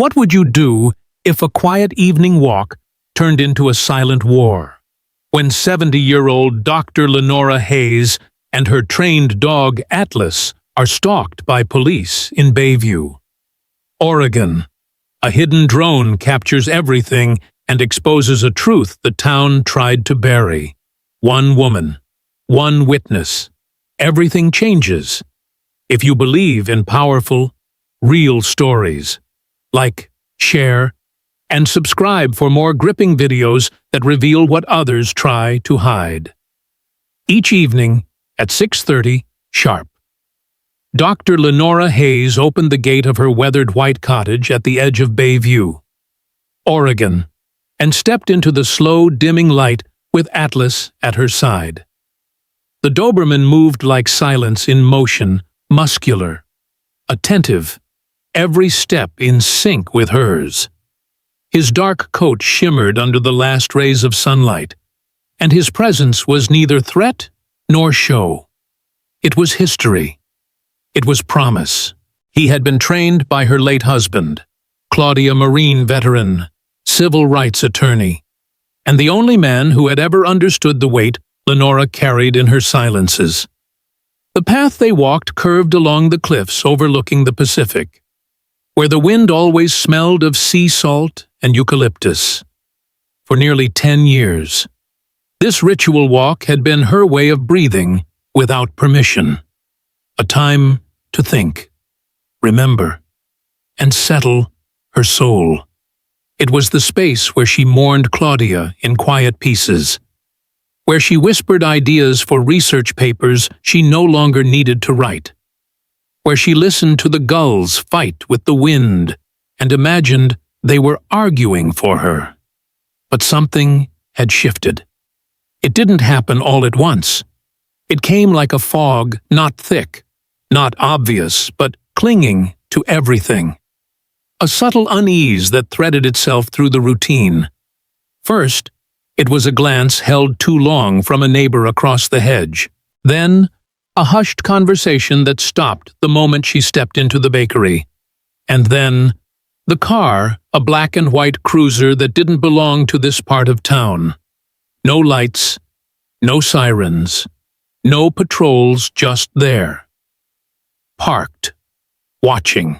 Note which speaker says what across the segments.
Speaker 1: What would you do if a quiet evening walk turned into a silent war? When 70-year-old Dr. Lenora Hayes and her trained dog Atlas are stalked by police in Bayview, Oregon. A hidden drone captures everything and exposes a truth the town tried to bury. One woman, one witness. Everything changes. If you believe in powerful, real stories, like, share, and subscribe for more gripping videos that reveal what others try to hide. Each evening at 6:30 sharp. Dr. Lenora Hayes opened the gate of her weathered white cottage at the edge of Bayview, Oregon, and stepped into the slow, dimming light with Atlas at her side. The Doberman moved like silence in motion, muscular, attentive, every step in sync with hers. His dark coat shimmered under the last rays of sunlight, and his presence was neither threat nor show. It was history. It was promise. He had been trained by her late husband, Claudia, Marine veteran, civil rights attorney, and the only man who had ever understood the weight Lenora carried in her silences. The path they walked curved along the cliffs overlooking the Pacific, where the wind always smelled of sea salt and eucalyptus. For nearly 10 years, this ritual walk had been her way of breathing without permission. A time to think, remember, and settle her soul. It was the space where she mourned Claudia in quiet pieces, where she whispered ideas for research papers she no longer needed to write, where she listened to the gulls fight with the wind and imagined they were arguing for her. But something had shifted. It didn't happen all at once. It came like a fog, not thick, not obvious, but clinging to everything. A subtle unease that threaded itself through the routine. First, it was a glance held too long from a neighbor across the hedge. Then, a hushed conversation that stopped the moment she stepped into the bakery. And then, the car, a black and white cruiser that didn't belong to this part of town. No lights, no sirens, no patrols, just there. Parked, watching.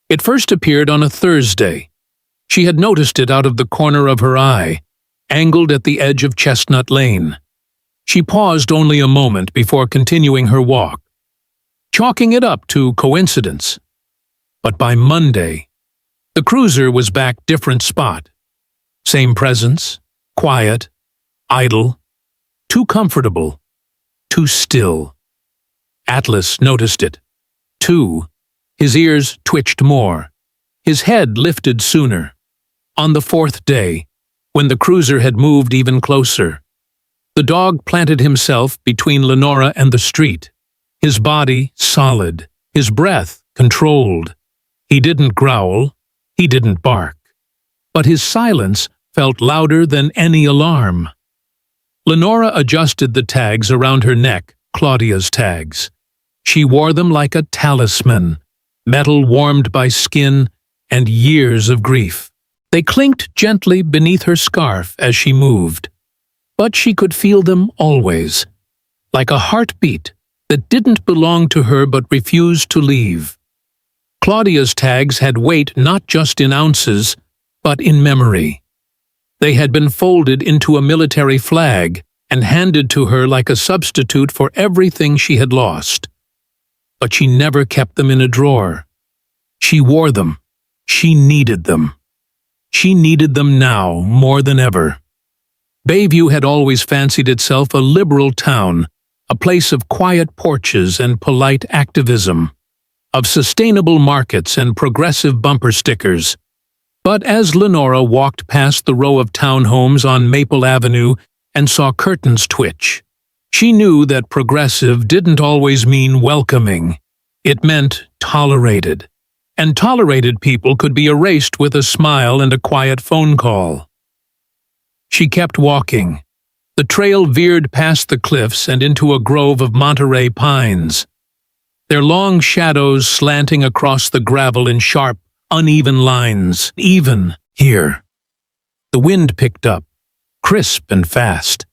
Speaker 1: It first appeared on a Thursday. She had noticed it out of the corner of her eye, angled at the edge of Chestnut Lane. She paused only a moment before continuing her walk, chalking it up to coincidence. But by Monday, the cruiser was back, different spot. Same presence, quiet, idle, too comfortable, too still. Atlas noticed it, too. His ears twitched more. His head lifted sooner. On the fourth day, when the cruiser had moved even closer, the dog planted himself between Lenora and the street, his body solid, his breath controlled. He didn't growl, he didn't bark, but his silence felt louder than any alarm. Lenora adjusted the tags around her neck, Claudia's tags. She wore them like a talisman, metal warmed by skin and years of grief. They clinked gently beneath her scarf as she moved, but she could feel them always, like a heartbeat that didn't belong to her but refused to leave. Claudia's tags had weight not just in ounces, but in memory. They had been folded into a military flag and handed to her like a substitute for everything she had lost. But she never kept them in a drawer. She wore them. She needed them. She needed them now more than ever. Bayview had always fancied itself a liberal town, a place of quiet porches and polite activism, of sustainable markets and progressive bumper stickers. But as Lenora walked past the row of townhomes on Maple Avenue and saw curtains twitch, she knew that progressive didn't always mean welcoming. It meant tolerated. And tolerated people could be erased with a smile and a quiet phone call. She kept walking. The trail veered past the cliffs and into a grove of Monterey pines, their long shadows slanting across the gravel in sharp, uneven lines, even here. The wind picked up, crisp and fast,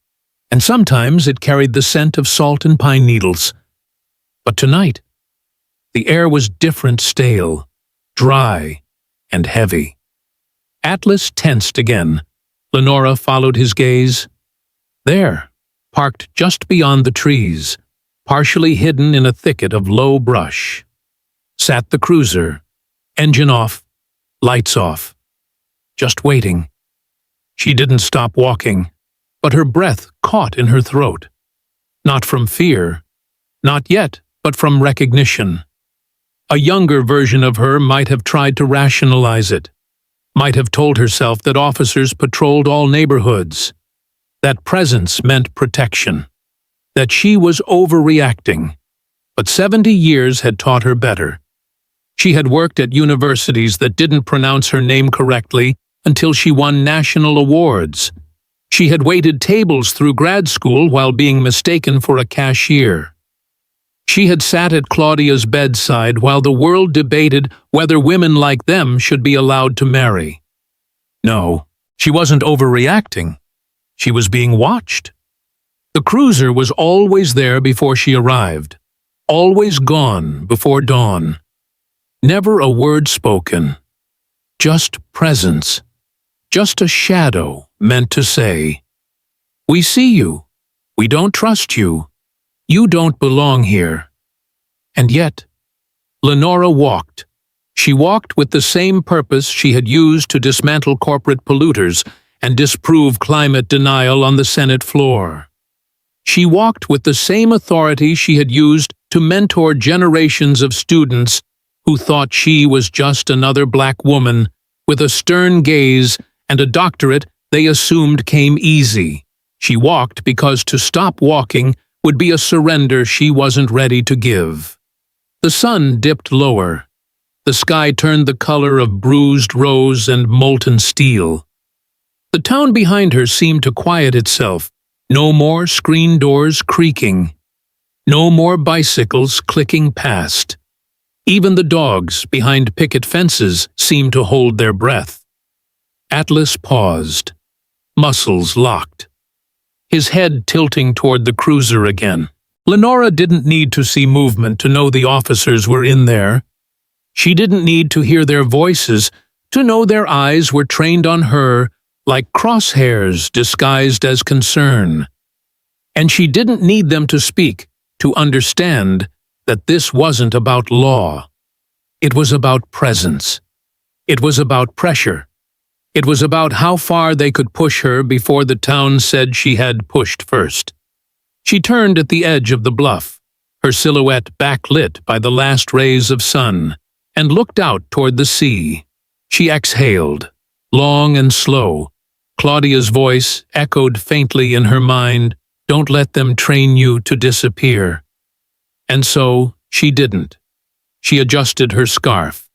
Speaker 1: and sometimes it carried the scent of salt and pine needles. But tonight, the air was different, stale, dry, and heavy. Atlas tensed again. Lenora followed his gaze. There, parked just beyond the trees, partially hidden in a thicket of low brush, sat the cruiser, engine off, lights off, just waiting. She didn't stop walking, but her breath caught in her throat. Not from fear, not yet, but from recognition. A younger version of her might have tried to rationalize it, might have told herself that officers patrolled all neighborhoods, that presence meant protection, that she was overreacting. But 70 years had taught her better. She had worked at universities that didn't pronounce her name correctly until she won national awards. She had waited tables through grad school while being mistaken for a cashier. She had sat at Claudia's bedside while the world debated whether women like them should be allowed to marry. No, she wasn't overreacting. She was being watched. The cruiser was always there before she arrived, always gone before dawn. Never a word spoken, just presence, just a shadow meant to say, "We see you. We don't trust you. You don't belong here." And yet, Lenora walked. She walked with the same purpose she had used to dismantle corporate polluters and disprove climate denial on the Senate floor. She walked with the same authority she had used to mentor generations of students who thought she was just another black woman with a stern gaze and a doctorate they assumed came easy. She walked because to stop walking would be a surrender she wasn't ready to give. The sun dipped lower. The sky turned the color of bruised rose and molten steel. The town behind her seemed to quiet itself. No more screen doors creaking. No more bicycles clicking past. Even the dogs behind picket fences seemed to hold their breath. Atlas paused, muscles locked, his head tilting toward the cruiser again. Lenora didn't need to see movement to know the officers were in there. She didn't need to hear their voices to know their eyes were trained on her like crosshairs disguised as concern. And she didn't need them to speak to understand that this wasn't about law. It was about presence. It was about pressure. It was about how far they could push her before the town said she had pushed first. She turned at the edge of the bluff, her silhouette backlit by the last rays of sun, and looked out toward the sea. She exhaled, long and slow. Claudia's voice echoed faintly in her mind, "Don't let them train you to disappear." And so she didn't. She adjusted her scarf.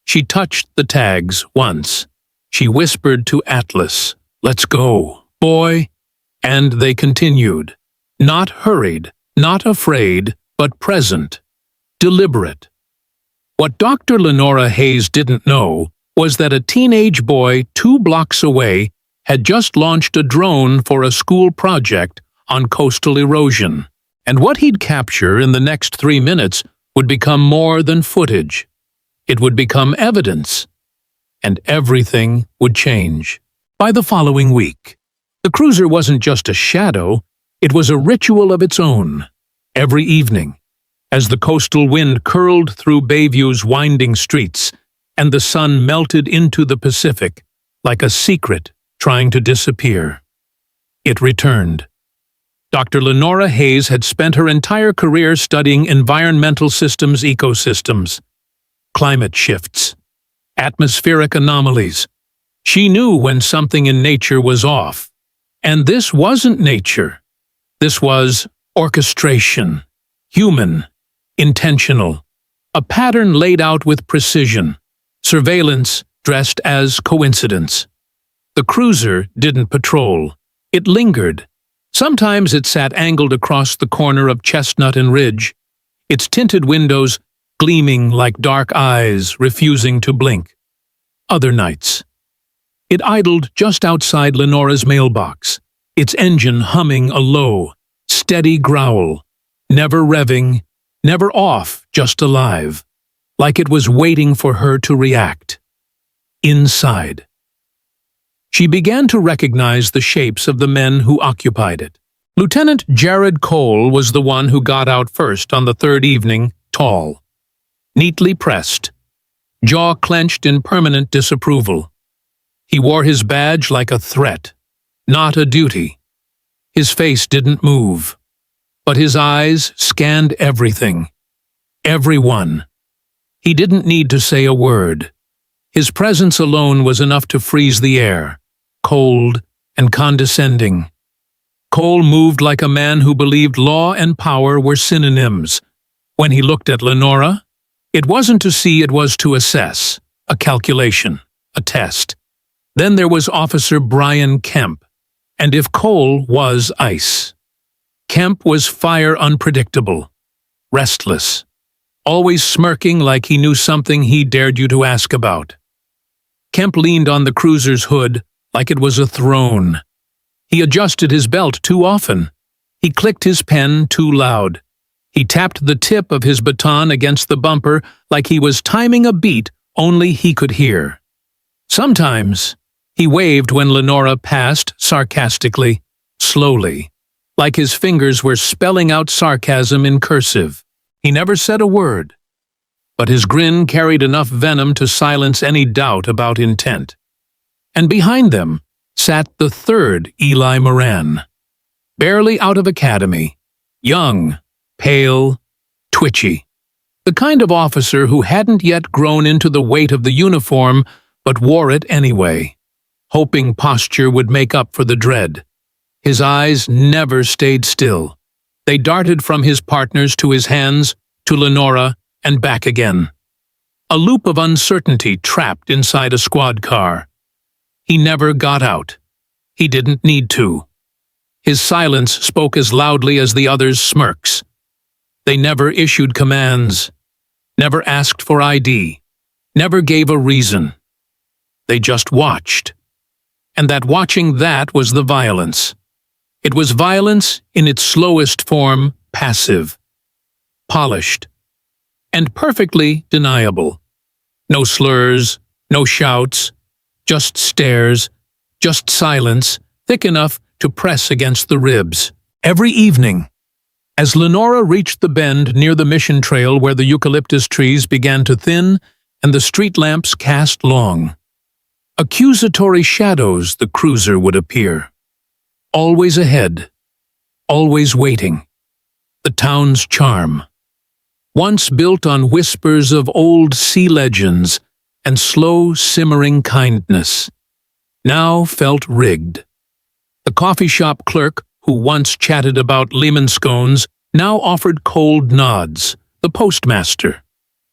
Speaker 1: She touched the tags once. She whispered to Atlas, "Let's go, boy." And they continued. Not hurried, not afraid, but present, deliberate. What Dr. Lenora Hayes didn't know was that a teenage boy 2 blocks away had just launched a drone for a school project on coastal erosion. And what he'd capture in the next 3 minutes would become more than footage. It would become evidence. And everything would change. By the following week, the cruiser wasn't just a shadow, it was a ritual of its own. Every evening, as the coastal wind curled through Bayview's winding streets and the sun melted into the Pacific like a secret trying to disappear, it returned. Dr. Lenora Hayes had spent her entire career studying environmental systems, ecosystems, climate shifts, atmospheric anomalies. She knew when something in nature was off. And this wasn't nature. This was orchestration, human, intentional, a pattern laid out with precision, surveillance dressed as coincidence. The cruiser didn't patrol. It lingered. Sometimes it sat angled across the corner of Chestnut and Ridge, its tinted windows gleaming like dark eyes refusing to blink. other nights. It idled just outside Lenora's mailbox, its engine humming a low, steady growl, never revving, never off, just alive, like it was waiting for her to react. Inside. She began to recognize the shapes of the men who occupied it. Lieutenant Jared Cole was the one who got out first on the third evening, tall, neatly pressed, jaw clenched in permanent disapproval. He wore his badge like a threat, not a duty. His face didn't move, but his eyes scanned everything, everyone. He didn't need to say a word. His presence alone was enough to freeze the air, cold and condescending. Cole moved like a man who believed law and power were synonyms. When he looked at Lenora, it wasn't to see, it was to assess, a calculation, a test. Then there was Officer Brian Kemp, and if Cole was ice, Kemp was fire, unpredictable, restless, always smirking like he knew something he dared you to ask about. Kemp leaned on the cruiser's hood like it was a throne. He adjusted his belt too often. He clicked his pen too loud. He tapped the tip of his baton against the bumper like he was timing a beat only he could hear. Sometimes he waved when Lenora passed, sarcastically, slowly, like his fingers were spelling out sarcasm in cursive. He never said a word, but his grin carried enough venom to silence any doubt about intent. And behind them sat the third Eli Moran, barely out of academy, young, pale, twitchy, the kind of officer who hadn't yet grown into the weight of the uniform but wore it anyway, hoping posture would make up for the dread. His eyes never stayed still. They darted from his partners to his hands, to Lenora, and back again. A loop of uncertainty trapped inside a squad car. He never got out. He didn't need to. His silence spoke as loudly as the others' smirks. They never issued commands, never asked for ID, never gave a reason. They just watched. And that watching, that was the violence. It was violence in its slowest form, passive, polished, and perfectly deniable. No slurs, no shouts, just stares, just silence, thick enough to press against the ribs. Every evening, as Lenora reached the bend near the mission trail where the eucalyptus trees began to thin and the street lamps cast long, accusatory shadows the cruiser would appear. Always ahead, always waiting. The town's charm, once built on whispers of old sea legends and slow, simmering kindness, now felt rigged. The coffee shop clerk, who once chatted about lemon scones, now offered cold nods. The postmaster,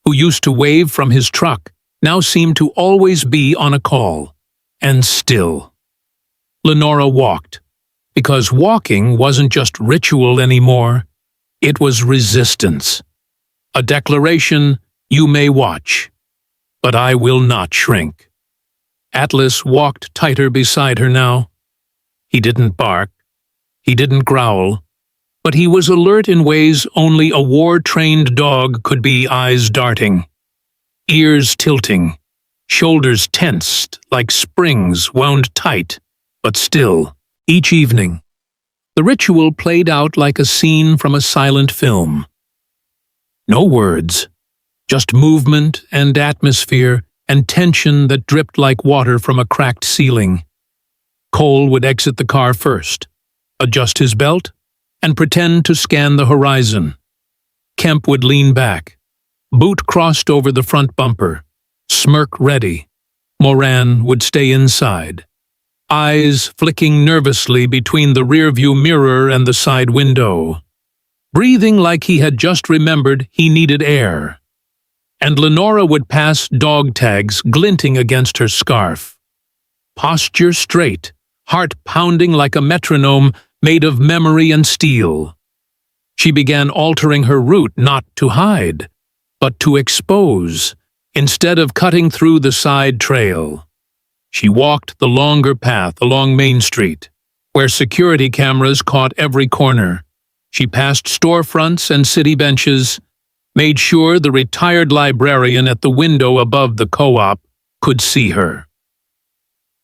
Speaker 1: who used to wave from his truck, now seemed to always be on a call. And still. Lenora walked, because walking wasn't just ritual anymore. It was resistance. A declaration, you may watch, but I will not shrink. Atlas walked tighter beside her now. He didn't bark. He didn't growl. But he was alert in ways only a war-trained dog could be, eyes darting, ears tilting, shoulders tensed like springs wound tight, but still. Each evening, the ritual played out like a scene from a silent film. No words, just movement and atmosphere and tension that dripped like water from a cracked ceiling. Cole would exit the car first, adjust his belt, and pretend to scan the horizon. Kemp would lean back, boot crossed over the front bumper, smirk ready. Moran would stay inside, eyes flicking nervously between the rearview mirror and the side window, breathing like he had just remembered he needed air. And Lenora would pass dog tags glinting against her scarf. Posture straight, heart pounding like a metronome made of memory and steel. She began altering her route not to hide, but to expose, Instead of cutting through the side trail, she walked the longer path along Main Street, where security cameras caught every corner. She passed storefronts and city benches, made sure the retired librarian at the window above the co-op could see her.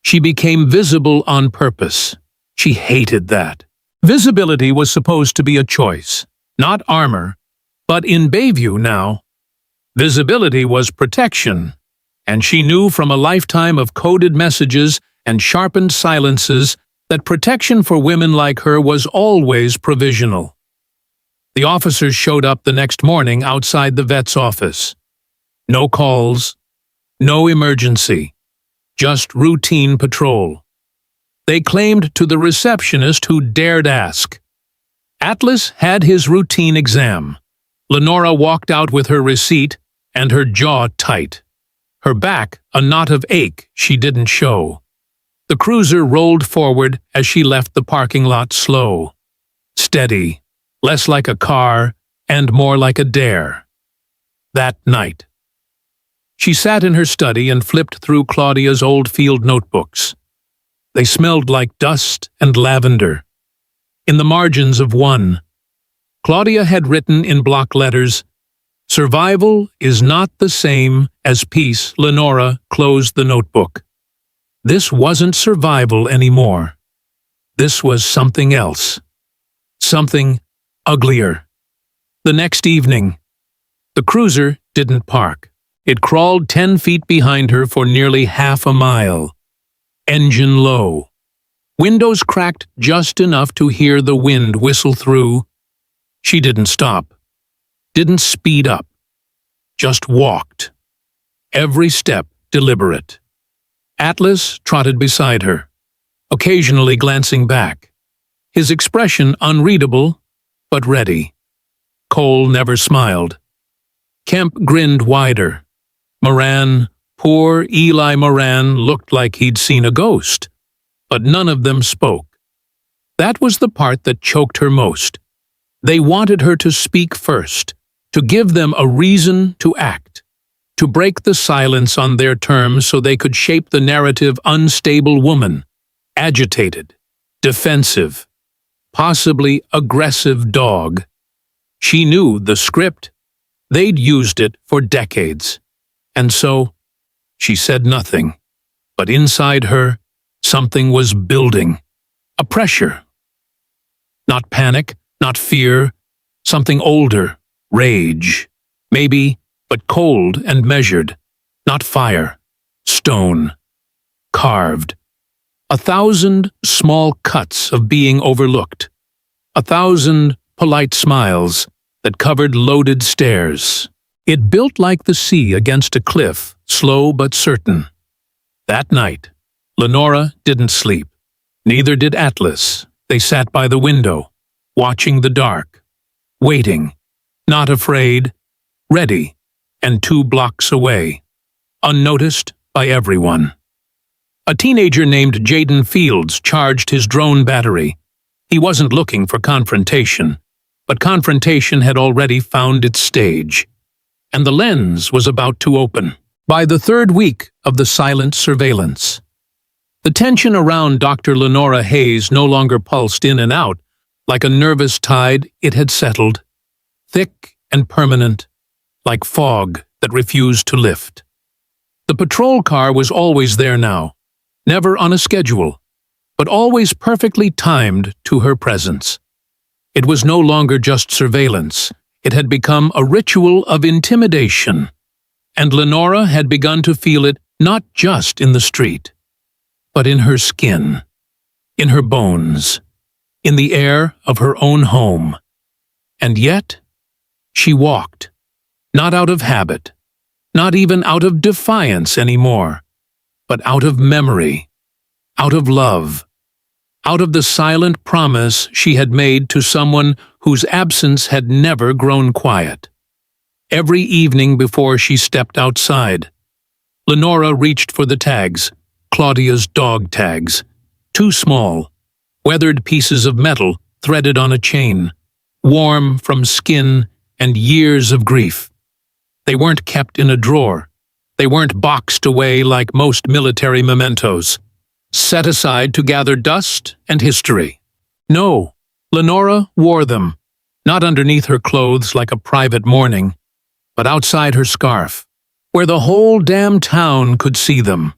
Speaker 1: She became visible on purpose. She hated that. Visibility was supposed to be a choice, not armor, but in Bayview now, visibility was protection, and she knew from a lifetime of coded messages and sharpened silences that protection for women like her was always provisional. The officers showed up the next morning outside the vet's office. No calls, no emergency, just routine patrol. They claimed to the receptionist who dared ask. Atlas had his routine exam. Lenora walked out with her receipt and her jaw tight. Her back a knot of ache she didn't show. The cruiser rolled forward as she left the parking lot slow. Steady, less like a car and more like a dare. That night. She sat in her study and flipped through Claudia's old field notebooks. They smelled like dust and lavender. In the margins of one, Claudia had written in block letters, "Survival is not the same as peace." Lenora closed the notebook. This wasn't survival anymore. This was something else. Something uglier. The next evening, the cruiser didn't park. It crawled 10 feet behind her for nearly half a mile. Engine low. Windows cracked just enough to hear the wind whistle through. She didn't stop. Didn't speed up. Just walked. Every step deliberate. Atlas trotted beside her, occasionally glancing back. His expression unreadable, but ready. Cole never smiled. Kemp grinned wider. Moran, poor Eli Moran, looked like he'd seen a ghost. But none of them spoke. That was the part that choked her most. They wanted her to speak first, to give them a reason to act, to break the silence on their terms so they could shape the narrative. Unstable woman, agitated, defensive, possibly aggressive dog. She knew the script. They'd used it for decades. And so, she said nothing. But inside her, something was building. A pressure. Not panic, not fear. Something older. Rage. Maybe, but cold and measured. Not fire. Stone. Carved. 1,000 small cuts of being overlooked. 1,000 polite smiles that covered loaded stairs. It built like the sea against a cliff, slow but certain. That night, Lenora didn't sleep. Neither did Atlas. They sat by the window, watching the dark, waiting, not afraid, ready, and 2 blocks away, unnoticed by everyone. A teenager named Jaden Fields charged his drone battery. He wasn't looking for confrontation, but confrontation had already found its stage, and the lens was about to open. By the 3rd week of the silent surveillance, the tension around Dr. Lenora Hayes no longer pulsed in and out. Like a nervous tide, it had settled, thick and permanent, like fog that refused to lift. The patrol car was always there now, never on a schedule, but always perfectly timed to her presence. It was no longer just surveillance. It had become a ritual of intimidation, and Lenora had begun to feel it not just in the street, but in her skin, in her bones, in the air of her own home. And yet, she walked, not out of habit, not even out of defiance anymore, but out of memory, out of love, out of the silent promise she had made to someone whose absence had never grown quiet. Every evening before she stepped outside, Lenora reached for the tags, Claudia's dog tags, 2 small, weathered pieces of metal threaded on a chain, warm from skin and years of grief. They weren't kept in a drawer. They weren't boxed away like most military mementos, set aside to gather dust and history. No, Lenora wore them, not underneath her clothes like a private mourning, but outside her scarf, where the whole damn town could see them.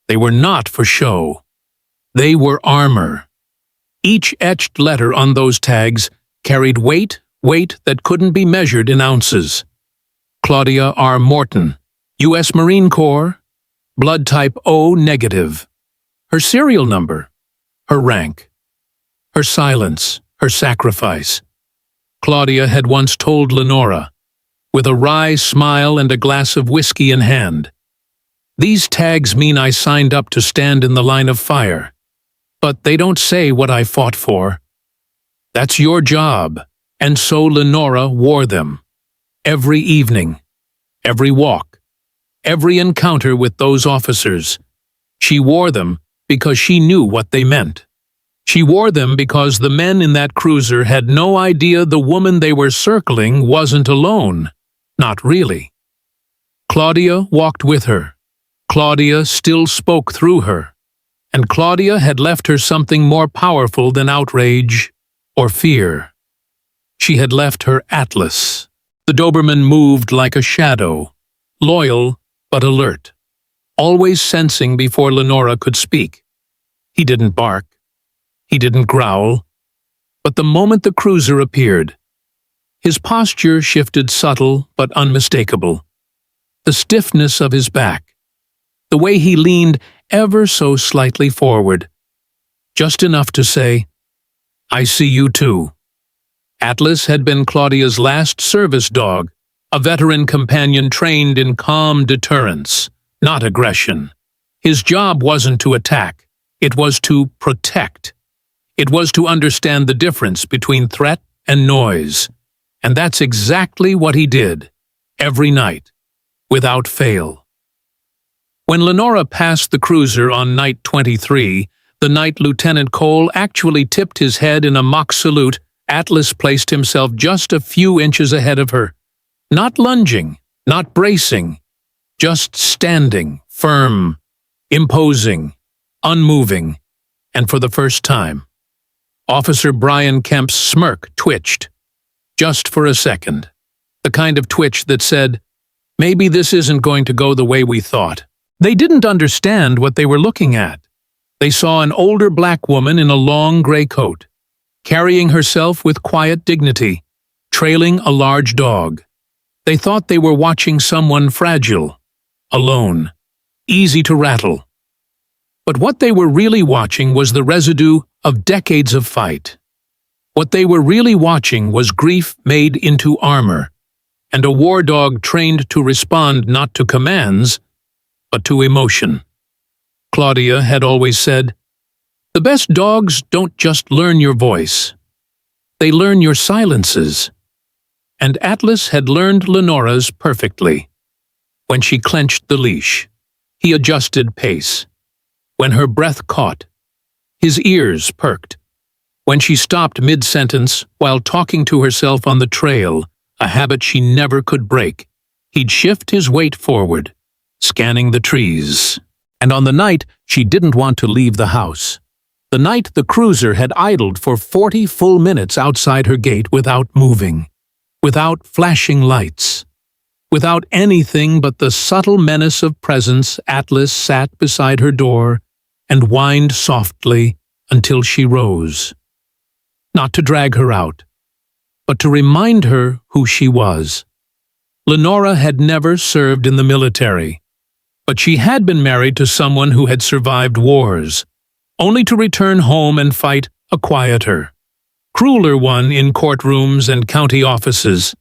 Speaker 1: They were not for show. They were armor. Each etched letter on those tags carried weight that couldn't be measured in ounces. Claudia R. Morton, U.S. Marine Corps, blood type O negative. Her serial number, her rank, her silence, her sacrifice. Claudia had once told Lenora, with a wry smile and a glass of whiskey in hand, "These tags mean I signed up to stand in the line of fire, but they don't say what I fought for. That's your job." And so Lenora wore them. Every evening, every walk, every encounter with those officers. She wore them because she knew what they meant. She wore them because the men in that cruiser had no idea the woman they were circling wasn't alone. Not really. Claudia walked with her. Claudia still spoke through her. And Claudia had left her something more powerful than outrage or fear. She had left her Atlas. The Doberman moved like a shadow, loyal but alert, always sensing before Lenora could speak. He didn't bark. He didn't growl. But the moment the cruiser appeared, his posture shifted, subtle but unmistakable. The stiffness of his back, the way he leaned ever so slightly forward, just enough to say, "I see you too." Atlas had been Claudia's last service dog, a veteran companion trained in calm deterrence, not aggression. His job wasn't to attack, it was to protect. It was to understand the difference between threat and noise. And that's exactly what he did, every night, without fail. When Lenora passed the cruiser on night 23, the night Lieutenant Cole actually tipped his head in a mock salute, Atlas placed himself just a few inches ahead of her. Not lunging, not bracing, just standing, firm, imposing, unmoving, and for the first time. Officer Brian Kemp's smirk twitched, just for a second, the kind of twitch that said, "Maybe this isn't going to go the way we thought." They didn't understand what they were looking at. They saw an older black woman in a long gray coat, carrying herself with quiet dignity, trailing a large dog. They thought they were watching someone fragile, alone, easy to rattle. But what they were really watching was the residue of decades of fight. What they were really watching was grief made into armor, and a war dog trained to respond not to commands, but to emotion. Claudia had always said, "The best dogs don't just learn your voice. They learn your silences." And Atlas had learned Lenora's perfectly. When she clenched the leash, he adjusted pace. When her breath caught, his ears perked. When she stopped mid-sentence while talking to herself on the trail, a habit she never could break, he'd shift his weight forward, scanning the trees. And on the night she didn't want to leave the house, the night the cruiser had idled for 40 full minutes outside her gate without moving, without flashing lights, without anything but the subtle menace of presence, Atlas sat beside her door and whined softly until she rose. Not to drag her out, but to remind her who she was. Lenora had never served in the military, but she had been married to someone who had survived wars, only to return home and fight a quieter, crueler one in courtrooms and county offices.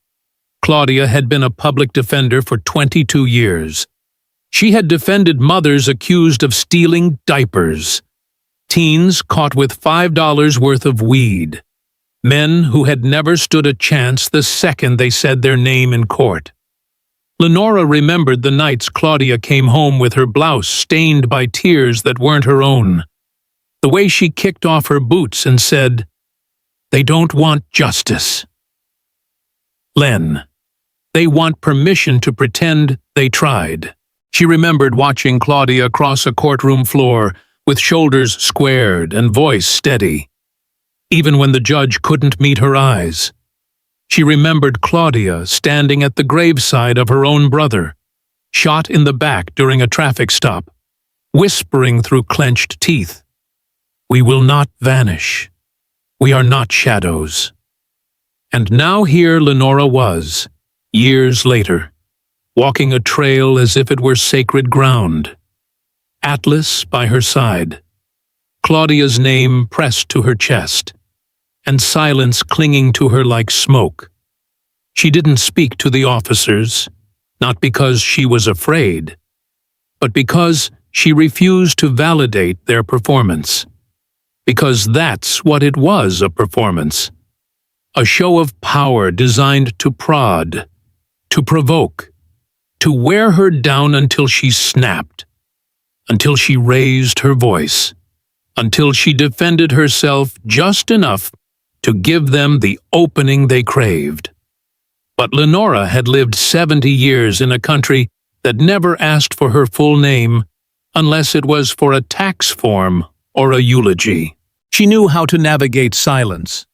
Speaker 1: Claudia had been a public defender for 22 years. She had defended mothers accused of stealing diapers, teens caught with $5 worth of weed, men who had never stood a chance the second they said their name in court. Lenora remembered the nights Claudia came home with her blouse stained by tears that weren't her own, the way she kicked off her boots and said, "They don't want justice, Len. They want permission to pretend they tried." She remembered watching Claudia cross a courtroom floor with shoulders squared and voice steady, even when the judge couldn't meet her eyes. She remembered Claudia standing at the graveside of her own brother, shot in the back during a traffic stop, whispering through clenched teeth, "We will not vanish. We are not shadows." And now here Lenora was, years later, walking a trail as if it were sacred ground. Atlas by her side, Claudia's name pressed to her chest, and silence clinging to her like smoke. She didn't speak to the officers, not because she was afraid, but because she refused to validate their performance. Because that's what it was, a performance. A show of power designed to prod, to provoke, to wear her down until she snapped, until she raised her voice, until she defended herself just enough to give them the opening they craved. But Lenora had lived 70 years in a country that never asked for her full name unless it was for a tax form or a eulogy. She knew how to navigate silence.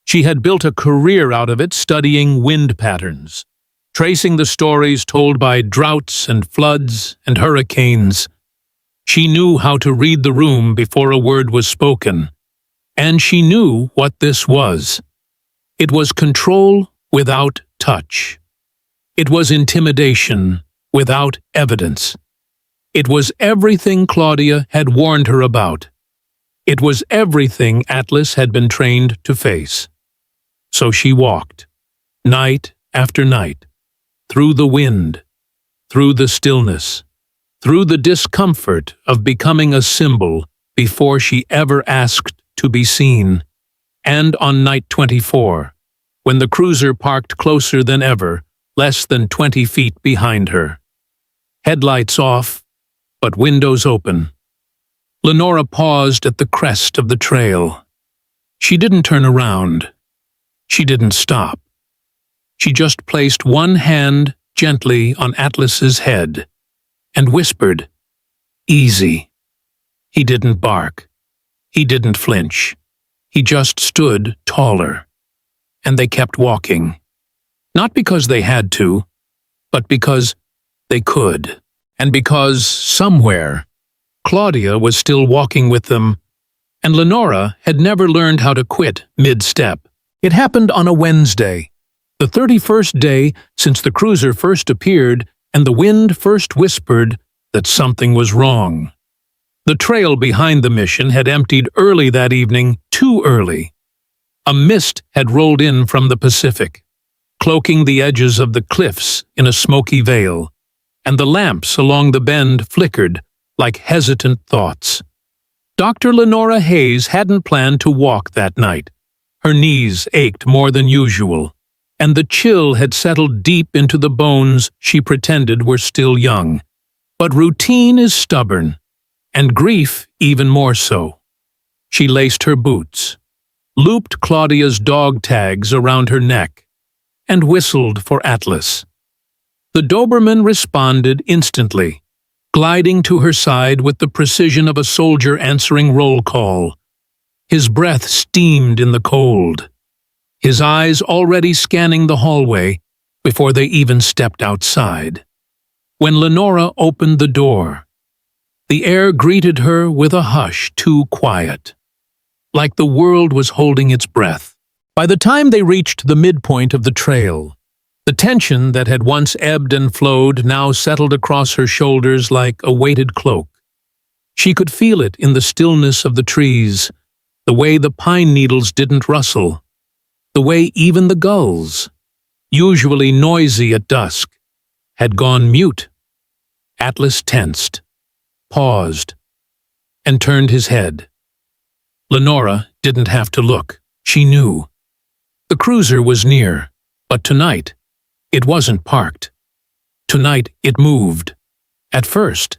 Speaker 1: She had built a career out of it studying wind patterns, tracing the stories told by droughts and floods and hurricanes. She knew how to read the room before a word was spoken, and she knew what this was. It was control without touch. It was intimidation without evidence. It was everything Claudia had warned her about. It was everything Atlas had been trained to face. So she walked, night after night, through the wind, through the stillness, through the discomfort of becoming a symbol before she ever asked to be seen. And on night 24, when the cruiser parked closer than ever, less than 20 feet behind her. Headlights off, but windows open. Lenora paused at the crest of the trail. She didn't turn around. She didn't stop. She just placed one hand gently on Atlas's head and whispered, "Easy." He didn't bark. He didn't flinch. He just stood taller. And they kept walking. Not because they had to, but because they could. And because, somewhere, Claudia was still walking with them, and Lenora had never learned how to quit mid-step. It happened on a Wednesday, the 31st day since the cruiser first appeared and the wind first whispered that something was wrong. The trail behind the mission had emptied early that evening, too early. A mist had rolled in from the Pacific, cloaking the edges of the cliffs in a smoky veil, and the lamps along the bend flickered like hesitant thoughts. Dr. Lenora Hayes hadn't planned to walk that night. Her knees ached more than usual, and the chill had settled deep into the bones she pretended were still young. But routine is stubborn, and grief even more so. She laced her boots, looped Claudia's dog tags around her neck, and whistled for Atlas. The Doberman responded instantly, gliding to her side with the precision of a soldier answering roll call. His breath steamed in the cold, his eyes already scanning the hallway before they even stepped outside. When Lenora opened the door, the air greeted her with a hush too quiet, like the world was holding its breath. By the time they reached the midpoint of the trail, the tension that had once ebbed and flowed now settled across her shoulders like a weighted cloak. She could feel it in the stillness of the trees, the way the pine needles didn't rustle, the way even the gulls, usually noisy at dusk, had gone mute. Atlas tensed, paused, and turned his head. Lenora didn't have to look. She knew. The cruiser was near, but tonight, it wasn't parked. Tonight, it moved. At first,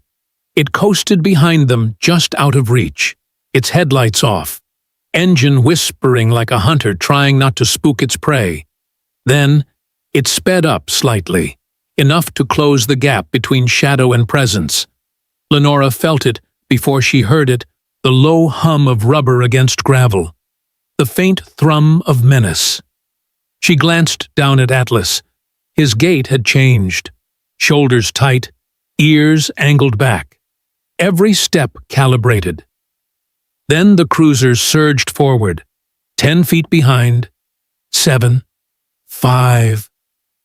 Speaker 1: it coasted behind them just out of reach, its headlights off, engine whispering like a hunter trying not to spook its prey. Then, it sped up slightly, enough to close the gap between shadow and presence. Lenora felt it before she heard it, the low hum of rubber against gravel, the faint thrum of menace. She glanced down at Atlas. His gait had changed. Shoulders tight, ears angled back. Every step calibrated. Then the cruiser surged forward, 10 feet behind, 7, 5.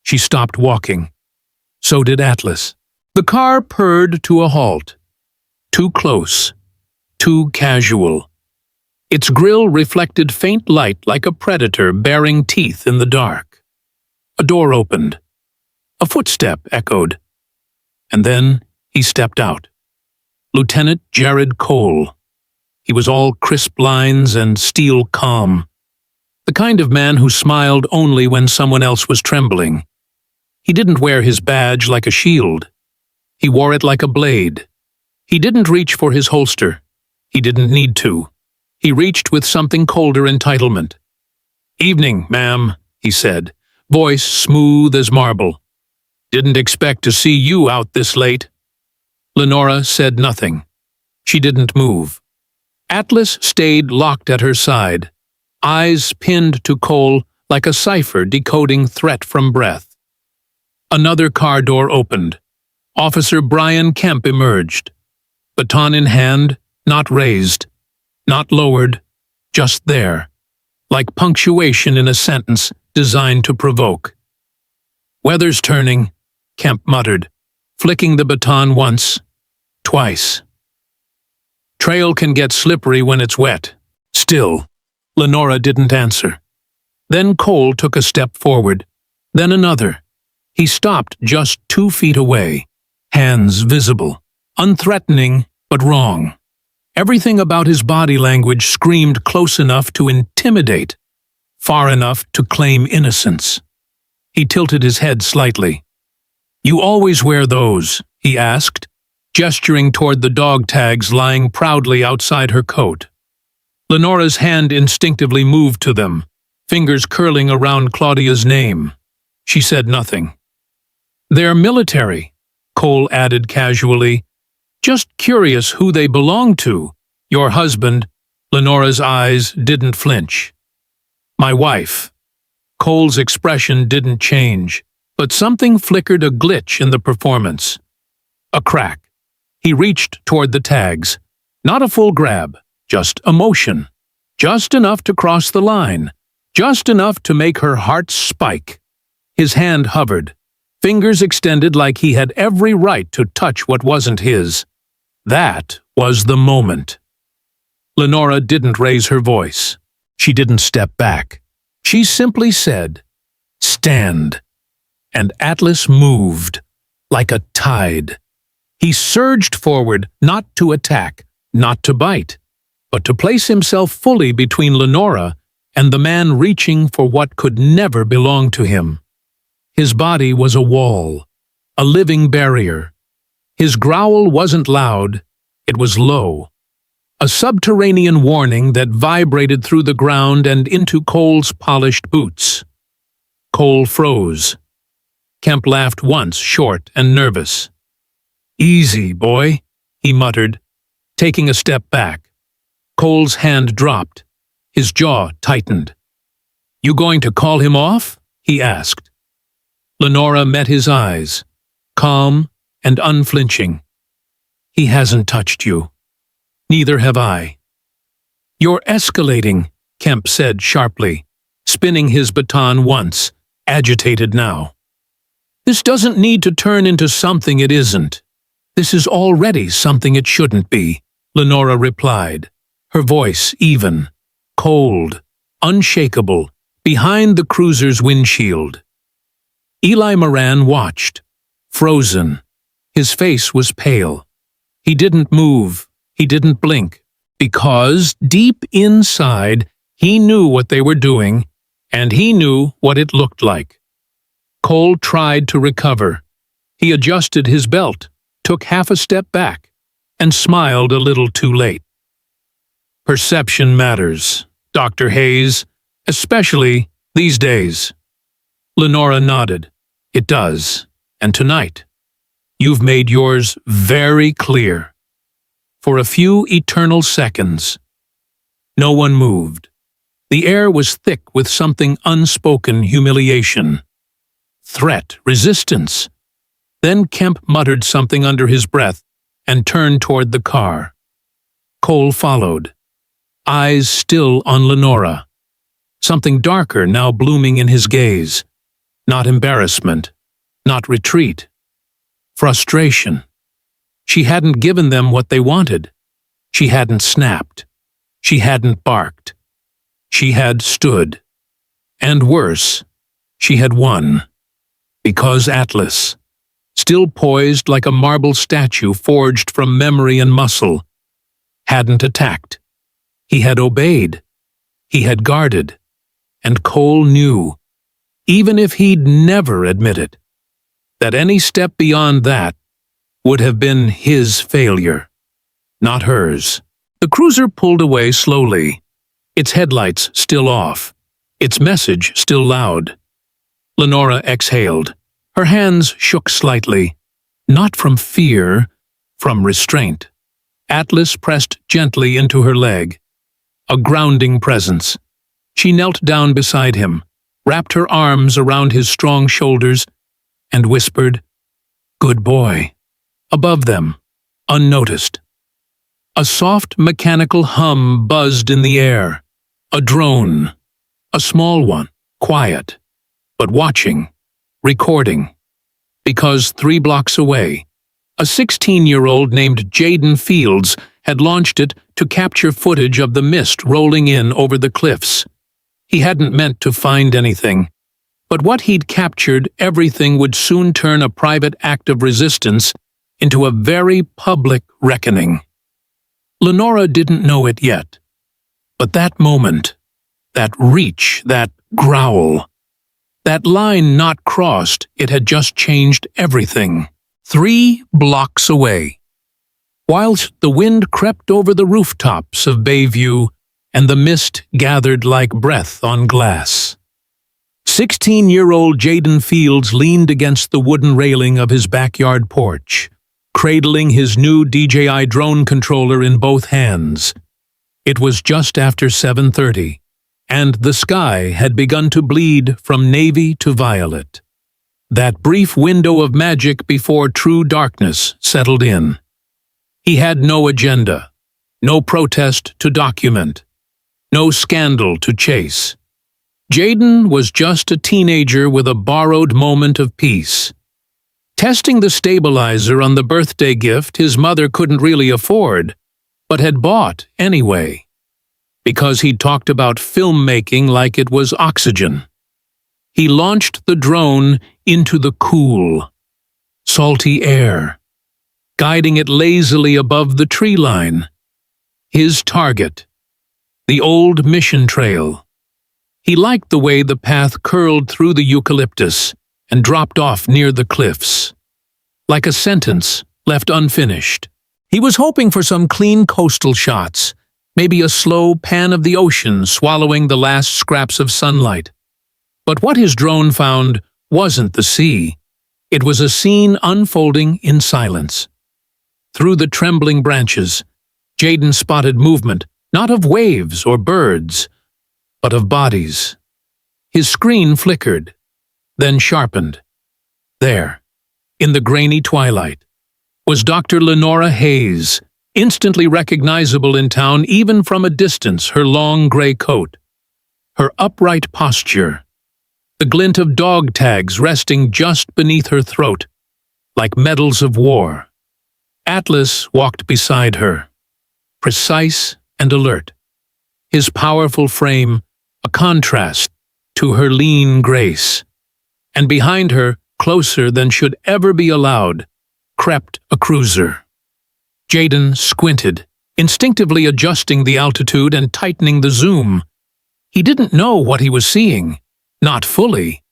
Speaker 1: She stopped walking. So did Atlas. The car purred to a halt. Too close. Too casual. Its grille reflected faint light like a predator baring teeth in the dark. A door opened. A footstep echoed. And then he stepped out. Lieutenant Jared Cole. He was all crisp lines and steel calm. The kind of man who smiled only when someone else was trembling. He didn't wear his badge like a shield. He wore it like a blade. He didn't reach for his holster. He didn't need to. He reached with something colder entitlement. "Evening, ma'am," he said, voice smooth as marble. "Didn't expect to see you out this late." Lenora said nothing. She didn't move. Atlas stayed locked at her side, eyes pinned to Cole like a cipher decoding threat from breath. Another car door opened. Officer Brian Kemp emerged. Baton in hand, not raised, not lowered, just there, like punctuation in a sentence designed to provoke. "Weather's turning," Kemp muttered, flicking the baton once, twice. "Trail can get slippery when it's wet." Still, Lenora didn't answer. Then Cole took a step forward, then another. He stopped just 2 feet away, hands visible, unthreatening but wrong. Everything about his body language screamed close enough to intimidate, far enough to claim innocence. He tilted his head slightly. "You always wear those?" he asked, gesturing toward the dog tags lying proudly outside her coat. Lenora's hand instinctively moved to them, fingers curling around Claudia's name. She said nothing. "They're military," Cole added casually. "Just curious who they belong to. Your husband." Lenora's eyes didn't flinch. "My wife." Cole's expression didn't change, but something flickered a glitch in the performance. A crack. He reached toward the tags. Not a full grab, just a motion. Just enough to cross the line. Just enough to make her heart spike. His hand hovered, fingers extended like he had every right to touch what wasn't his. That was the moment. Lenora didn't raise her voice. She didn't step back. She simply said, "Stand." And Atlas moved, like a tide. He surged forward, not to attack, not to bite, but to place himself fully between Lenora and the man reaching for what could never belong to him. His body was a wall, a living barrier. His growl wasn't loud, it was low. A subterranean warning that vibrated through the ground and into Cole's polished boots. Cole froze. Kemp laughed once, short and nervous. "Easy, boy," he muttered, taking a step back. Cole's hand dropped. His jaw tightened. "You going to call him off?" he asked. Lenora met his eyes, calm and unflinching. "He hasn't touched you. Neither have I." "You're escalating," Kemp said sharply, spinning his baton once, agitated now. "This doesn't need to turn into something it isn't. This is already something it shouldn't be," Lenora replied, her voice even, cold, unshakable, behind the cruiser's windshield. Eli Moran watched, frozen. His face was pale. He didn't move, he didn't blink, because deep inside he knew what they were doing, and he knew what it looked like. Cole tried to recover. He adjusted his belt, took half a step back, and smiled a little too late. "Perception matters, Dr. Hayes, especially these days." Lenora nodded. "It does." And tonight, you've made yours very clear. For a few eternal seconds, no one moved. The air was thick with something unspoken humiliation. Threat, resistance. Then Kemp muttered something under his breath and turned toward the car. Cole followed, eyes still on Lenora. Something darker now blooming in his gaze. Not embarrassment, not retreat. Frustration. She hadn't given them what they wanted. She hadn't snapped. She hadn't barked. She had stood. And worse, she had won. Because Atlas, still poised like a marble statue forged from memory and muscle, hadn't attacked. He had obeyed. He had guarded. And Cole knew, even if he'd never admit it, that any step beyond that would have been his failure, not hers. The cruiser pulled away slowly, its headlights still off, its message still loud. Lenora exhaled. Her hands shook slightly, not from fear, from restraint. Atlas pressed gently into her leg, a grounding presence. She knelt down beside him, wrapped her arms around his strong shoulders, and whispered, "Good boy." Above them, unnoticed. A soft mechanical hum buzzed in the air. A drone. A small one, quiet, but watching, recording. Because 3 blocks away, a 16-year-old named Jaden Fields had launched it to capture footage of the mist rolling in over the cliffs. He hadn't meant to find anything, but what he'd captured, everything would soon turn a private act of resistance into a very public reckoning. Lenora didn't know it yet, but that moment, that reach, that growl, that line not crossed, it had just changed everything. 3 blocks away. Whilst the wind crept over the rooftops of Bayview and the mist gathered like breath on glass. 16-year-old Jaden Fields leaned against the wooden railing of his backyard porch, cradling his new DJI drone controller in both hands. It was just after 7:30, and the sky had begun to bleed from navy to violet. That brief window of magic before true darkness settled in. He had no agenda, no protest to document, no scandal to chase. Jaden was just a teenager with a borrowed moment of peace. Testing the stabilizer on the birthday gift his mother couldn't really afford, but had bought anyway, because he'd talked about filmmaking like it was oxygen. He launched the drone into the cool, salty air, guiding it lazily above the tree line. His target, the old mission trail. He liked the way the path curled through the eucalyptus and dropped off near the cliffs, like a sentence left unfinished. He was hoping for some clean coastal shots, maybe a slow pan of the ocean swallowing the last scraps of sunlight. But what his drone found wasn't the sea. It was a scene unfolding in silence. Through the trembling branches, Jaden spotted movement, not of waves or birds, but of bodies. His screen flickered, then sharpened. There, in the grainy twilight, was Dr. Lenora Hayes, instantly recognizable in town even from a distance, her long gray coat, her upright posture, the glint of dog tags resting just beneath her throat, like medals of war. Atlas walked beside her, precise and alert, his powerful frame a contrast to her lean grace. And behind her, closer than should ever be allowed, crept a cruiser. Jaden squinted, instinctively adjusting the altitude and tightening the zoom. He didn't know what he was seeing, not fully,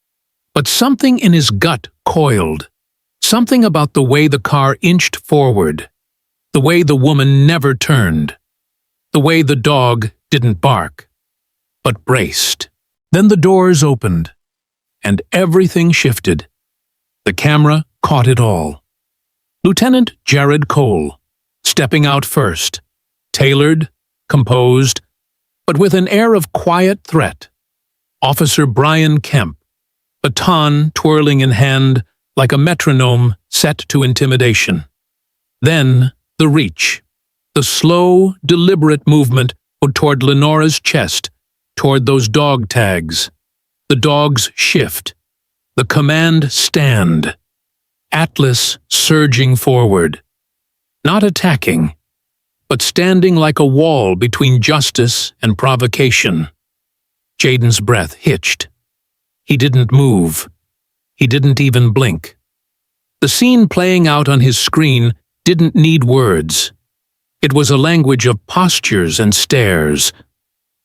Speaker 1: but something in his gut coiled, something about the way the car inched forward, the way the woman never turned, the way the dog didn't bark, but braced. Then the doors opened, and everything shifted. The camera, caught it all. Lieutenant Jared Cole, stepping out first, tailored, composed, but with an air of quiet threat. Officer Brian Kemp, baton twirling in hand like a metronome set to intimidation. Then the reach, the slow, deliberate movement toward Lenora's chest, toward those dog tags. The dogs shift. The command stand. Atlas surging forward. Not attacking, but standing like a wall between justice and provocation. Jaden's breath hitched. He didn't move. He didn't even blink. The scene playing out on his screen didn't need words. It was a language of postures and stares,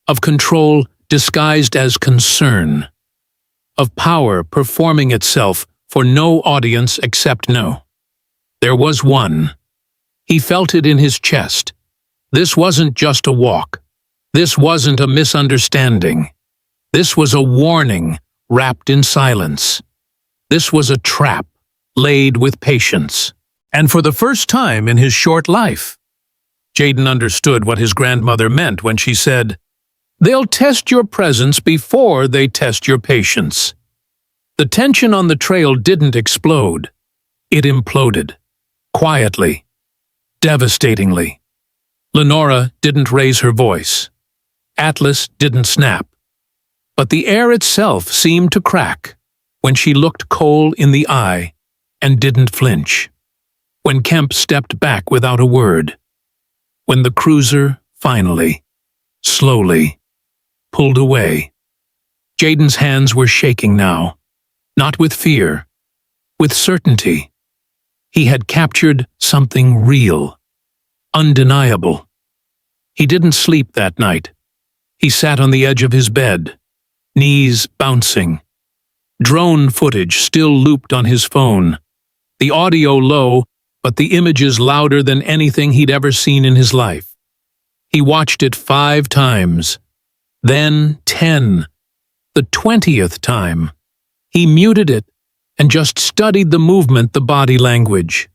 Speaker 1: of control disguised as concern, of power performing itself for no audience except no. There was one. He felt it in his chest. This wasn't just a walk. This wasn't a misunderstanding. This was a warning wrapped in silence. This was a trap laid with patience. And for the first time in his short life, Jaden understood what his grandmother meant when she said, "They'll test your presence before they test your patience." The tension on the trail didn't explode. It imploded. Quietly. Devastatingly. Lenora didn't raise her voice. Atlas didn't snap. But the air itself seemed to crack when she looked Cole in the eye and didn't flinch. When Kemp stepped back without a word. When the cruiser finally, slowly, pulled away. Jaden's hands were shaking now, not with fear, with certainty. He had captured something real, undeniable. He didn't sleep that night. He sat on the edge of his bed, knees bouncing. Drone footage still looped on his phone, the audio low, but the images louder than anything he'd ever seen in his life. He watched it 5 times, then 10. The 20th time, he muted it and just studied the movement, the body language,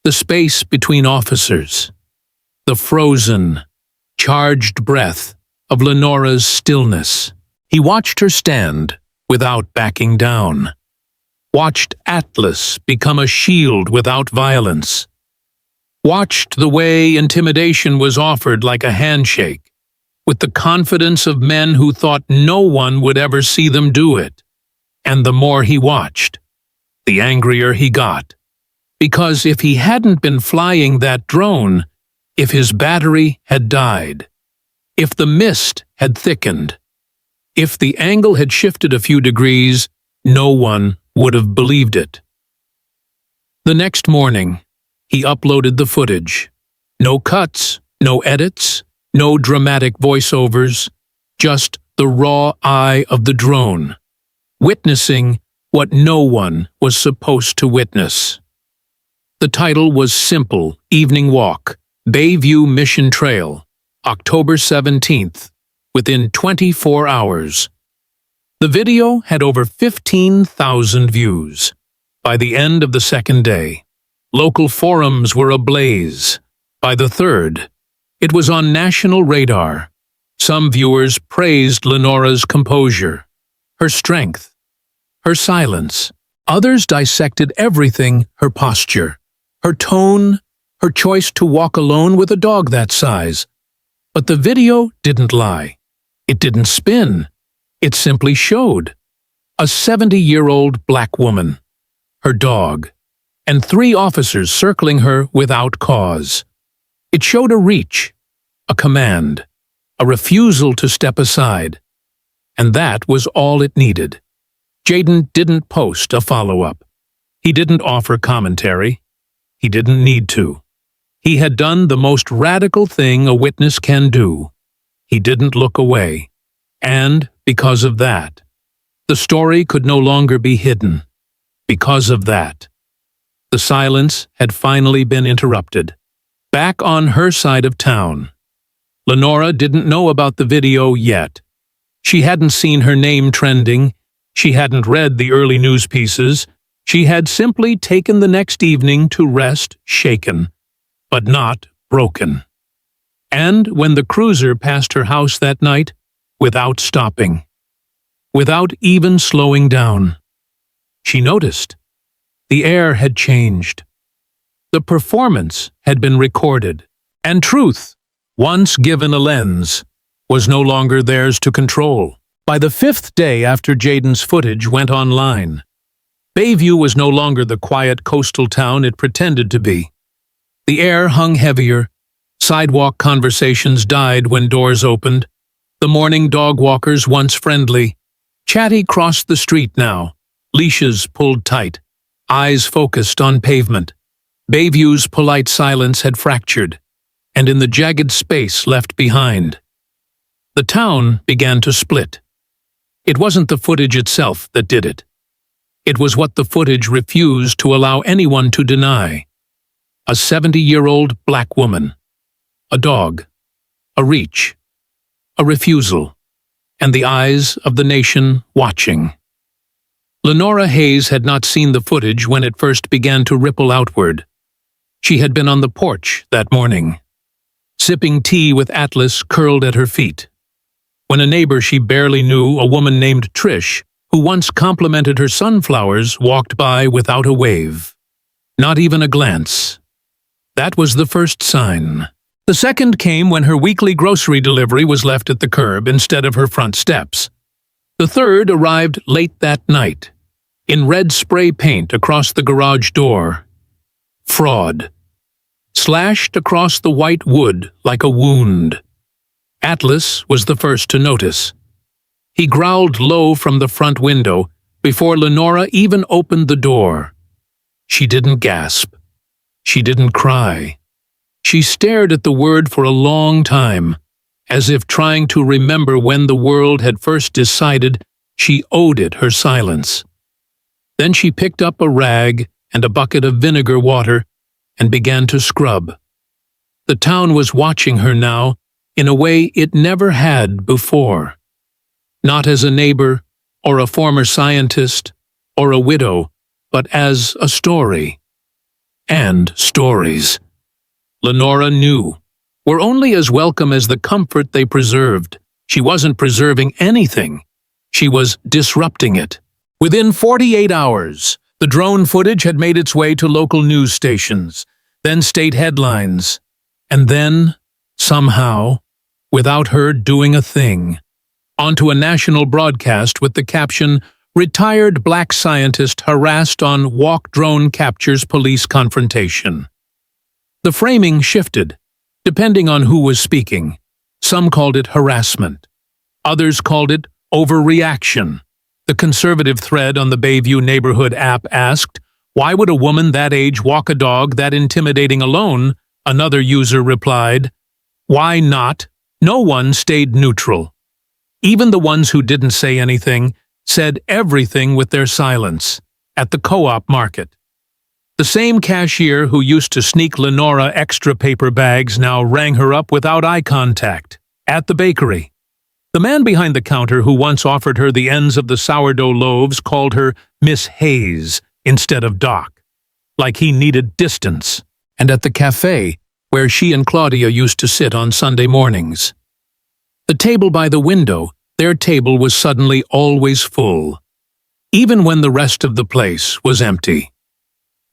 Speaker 1: the space between officers, the frozen, charged breath of Lenora's stillness. He watched her stand without backing down. Watched Atlas become a shield without violence. Watched the way intimidation was offered like a handshake, with the confidence of men who thought no one would ever see them do it. And the more he watched, the angrier he got. Because if he hadn't been flying that drone, if his battery had died, if the mist had thickened, if the angle had shifted a few degrees, no one would have believed it. The next morning, he uploaded the footage. No cuts, no edits, no dramatic voiceovers, just the raw eye of the drone, witnessing what no one was supposed to witness. The title was simple: Evening Walk, Bayview Mission Trail, October 17th, within 24 hours. The video had over 15,000 views. By the end of the second day, local forums were ablaze. By the third, it was on national radar. Some viewers praised Lenora's composure, her strength, her silence. Others dissected everything: her posture, her tone, her choice to walk alone with a dog that size. But the video didn't lie. It didn't spin. It simply showed a 70-year-old black woman, her dog, and 3 officers circling her without cause. It showed a reach, a command, a refusal to step aside. And that was all it needed. Jaden didn't post a follow-up. He didn't offer commentary. He didn't need to. He had done the most radical thing a witness can do. He didn't look away. And because of that, the story could no longer be hidden. Because of that, the silence had finally been interrupted. Back on her side of town, Lenora didn't know about the video yet. She hadn't seen her name trending. She hadn't read the early news pieces. She had simply taken the next evening to rest shaken, but not broken. And when the cruiser passed her house that night, without stopping, without even slowing down, she noticed the air had changed. The performance had been recorded, and truth, once given a lens, was no longer theirs to control. By the 5th day after Jaden's footage went online, Bayview was no longer the quiet coastal town it pretended to be. The air hung heavier, sidewalk conversations died when doors opened, the morning dog walkers once friendly, chatty crossed the street now, leashes pulled tight, eyes focused on pavement. Bayview's polite silence had fractured, and in the jagged space left behind, the town began to split. It wasn't the footage itself that did it. It was what the footage refused to allow anyone to deny. A 70-year-old black woman, a dog, a reach, a refusal, and the eyes of the nation watching. Lenora Hayes had not seen the footage when it first began to ripple outward. She had been on the porch that morning, sipping tea with Atlas curled at her feet, when a neighbor she barely knew, a woman named Trish, who once complimented her sunflowers, walked by without a wave. Not even a glance. That was the first sign. The second came when her weekly grocery delivery was left at the curb instead of her front steps. The third arrived late that night, in red spray paint across the garage door. Fraud. Slashed across the white wood like a wound. Atlas was the first to notice. He growled low from the front window before Lenora even opened the door. She didn't gasp. She didn't cry. She stared at the word for a long time, as if trying to remember when the world had first decided she owed it her silence. Then she picked up a rag and a bucket of vinegar water and began to scrub. The town was watching her now in a way it never had before. Not as a neighbor, or a former scientist, or a widow, but as a story. And stories, Lenora knew, were only as welcome as the comfort they preserved. She wasn't preserving anything. She was disrupting it. Within 48 hours, the drone footage had made its way to local news stations, then state headlines, and then, somehow, without her doing a thing, onto a national broadcast with the caption, "Retired Black Scientist Harassed on Walk Drone Captures Police Confrontation." The framing shifted, depending on who was speaking. Some called it harassment. Others called it overreaction. The conservative thread on the Bayview Neighborhood app asked, "Why would a woman that age walk a dog that intimidating alone?" Another user replied, "Why not?" No one stayed neutral. Even the ones who didn't say anything said everything with their silence. At the co-op market, the same cashier who used to sneak Lenora extra paper bags now rang her up without eye contact. At the bakery, the man behind the counter who once offered her the ends of the sourdough loaves called her Miss Hayes instead of Doc, like he needed distance. And at the cafe, where she and Claudia used to sit on Sunday mornings, the table by the window, their table was suddenly always full, even when the rest of the place was empty.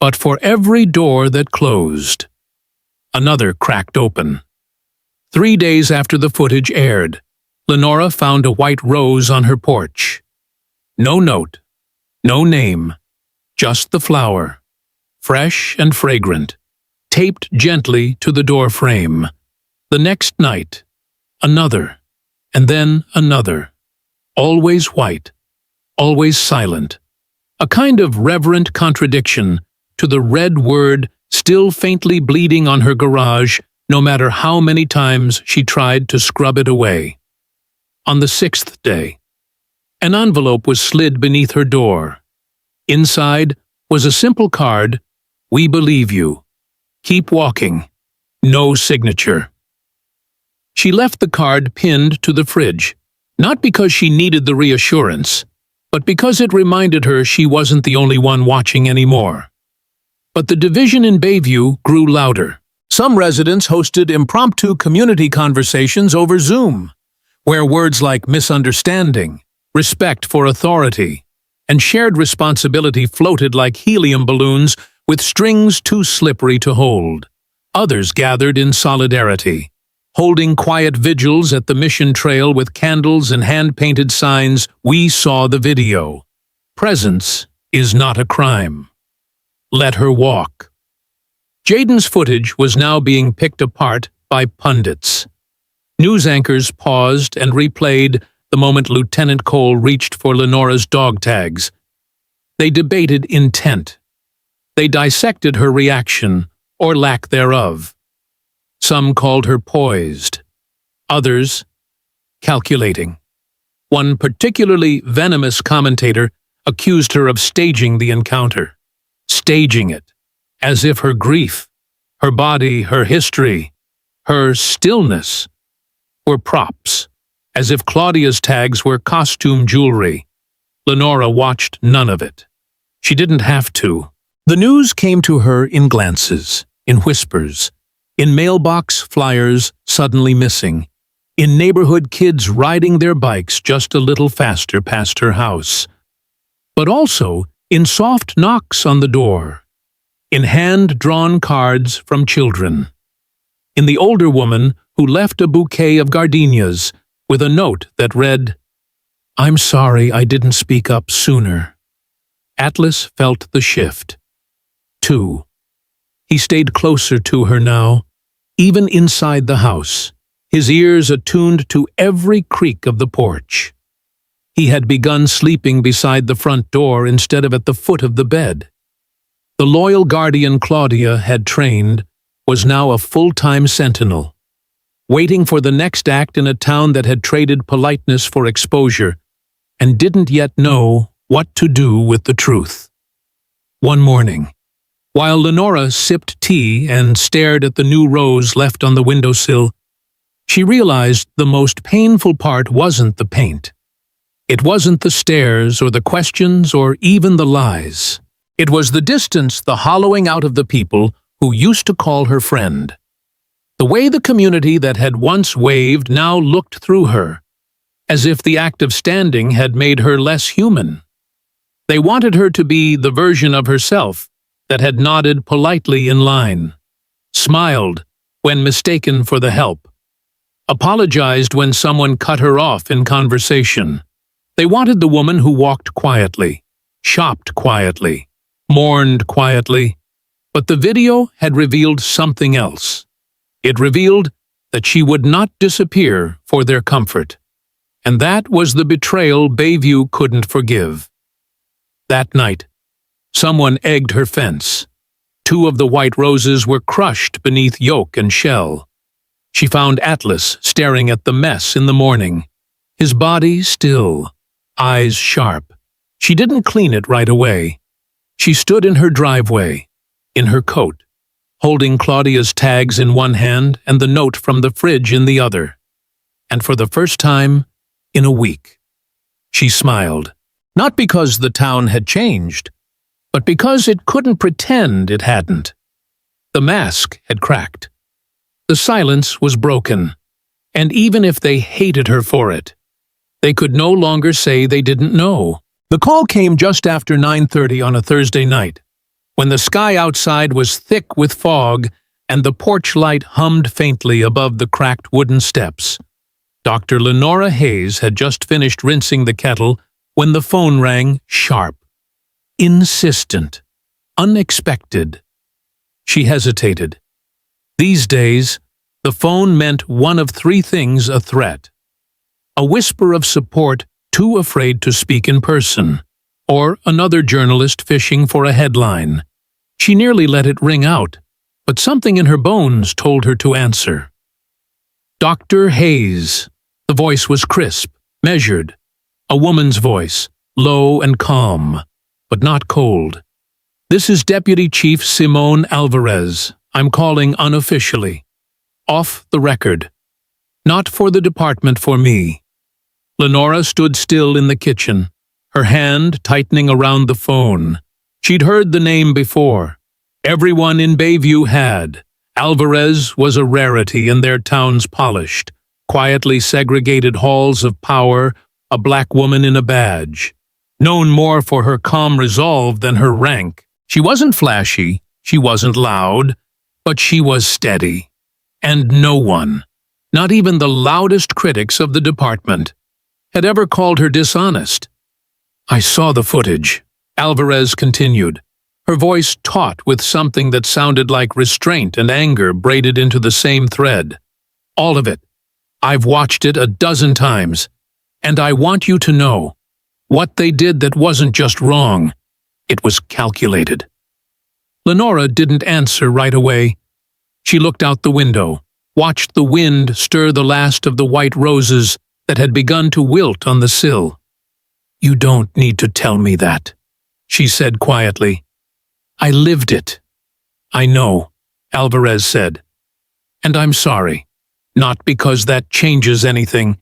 Speaker 1: But for every door that closed, another cracked open. 3 days after the footage aired, Lenora found a white rose on her porch. No note, no name, just the flower, fresh and fragrant, taped gently to the door frame. The next night, another, and then another, always white, always silent, a kind of reverent contradiction to the red word still faintly bleeding on her garage, no matter how many times she tried to scrub it away. On the 6th day, an envelope was slid beneath her door. Inside was a simple card, "We believe you. Keep walking." No signature. She left the card pinned to the fridge, not because she needed the reassurance, but but because it reminded her she wasn't the only one watching anymore. But the division in Bayview grew louder. Some residents hosted impromptu community conversations over Zoom, where words like misunderstanding, respect for authority, and shared responsibility floated like helium balloons with strings too slippery to hold. Others gathered in solidarity, holding quiet vigils at the Mission Trail with candles and hand-painted signs. We saw the video. Presence is not a crime. Let her walk. Jaden's footage was now being picked apart by pundits. News anchors paused and replayed the moment Lieutenant Cole reached for Lenora's dog tags. They debated intent. They dissected her reaction, or lack thereof. Some called her poised. Others, calculating. One particularly venomous commentator accused her of staging the encounter. Staging it, as if her grief, her body, her history, her stillness were props, as if Claudia's tags were costume jewelry. Lenora watched none of it. She didn't have to. The news came to her in glances, in whispers, in mailbox flyers suddenly missing, in neighborhood kids riding their bikes just a little faster past her house, but also in soft knocks on the door, in hand-drawn cards from children, in the older woman who left a bouquet of gardenias with a note that read, "I'm sorry I didn't speak up sooner." Atlas felt the shift. 2. He stayed closer to her now, even inside the house, his ears attuned to every creak of the porch. He had begun sleeping beside the front door instead of at the foot of the bed. The loyal guardian Claudia had trained was now a full-time sentinel, waiting for the next act in a town that had traded politeness for exposure and didn't yet know what to do with the truth. One morning, while Lenora sipped tea and stared at the new rose left on the windowsill, she realized the most painful part wasn't the paint. It wasn't the stares or the questions or even the lies. It was the distance, the hollowing out of the people who used to call her friend. The way the community that had once waved now looked through her, as if the act of standing had made her less human. They wanted her to be the version of herself that had nodded politely in line, smiled when mistaken for the help, apologized when someone cut her off in conversation. They wanted the woman who walked quietly, shopped quietly, mourned quietly. But the video had revealed something else. It revealed that she would not disappear for their comfort. And that was the betrayal Bayview couldn't forgive. That night, someone egged her fence. 2 of the white roses were crushed beneath yolk and shell. She found Atlas staring at the mess in the morning, his body still, eyes sharp. She didn't clean it right away. She stood in her driveway, in her coat, holding Claudia's tags in one hand and the note from the fridge in the other. And for the first time in a week, she smiled. Not because the town had changed, but because it couldn't pretend it hadn't. The mask had cracked. The silence was broken, and even if they hated her for it, they could no longer say they didn't know. The call came just after 9:30 on a Thursday night, when the sky outside was thick with fog and the porch light hummed faintly above the cracked wooden steps. Dr. Lenora Hayes had just finished rinsing the kettle when the phone rang sharp, insistent, unexpected. She hesitated. These days, the phone meant one of 3 things: a threat, a whisper of support too afraid to speak in person, or another journalist fishing for a headline. She nearly let it ring out, but something in her bones told her to answer. Dr. Hayes. The voice was crisp, measured, a woman's voice, low and calm, but not cold. "This is Deputy Chief Simone Alvarez. I'm calling unofficially. Off the record. Not for the department, for me." Lenora stood still in the kitchen, her hand tightening around the phone. She'd heard the name before. Everyone in Bayview had. Alvarez was a rarity in their town's polished, quietly segregated halls of power, a black woman in a badge. Known more for her calm resolve than her rank. She wasn't flashy, she wasn't loud, but she was steady. And no one, not even the loudest critics of the department, had ever called her dishonest. "I saw the footage," Alvarez continued, her voice taut with something that sounded like restraint and anger braided into the same thread. "All of it. I've watched it a dozen times, and I want you to know, what they did that wasn't just wrong, it was calculated." Lenora didn't answer right away. She looked out the window, watched the wind stir the last of the white roses that had begun to wilt on the sill. "You don't need to tell me that," she said quietly. "I lived it." "I know," Alvarez said. "And I'm sorry, not because that changes anything,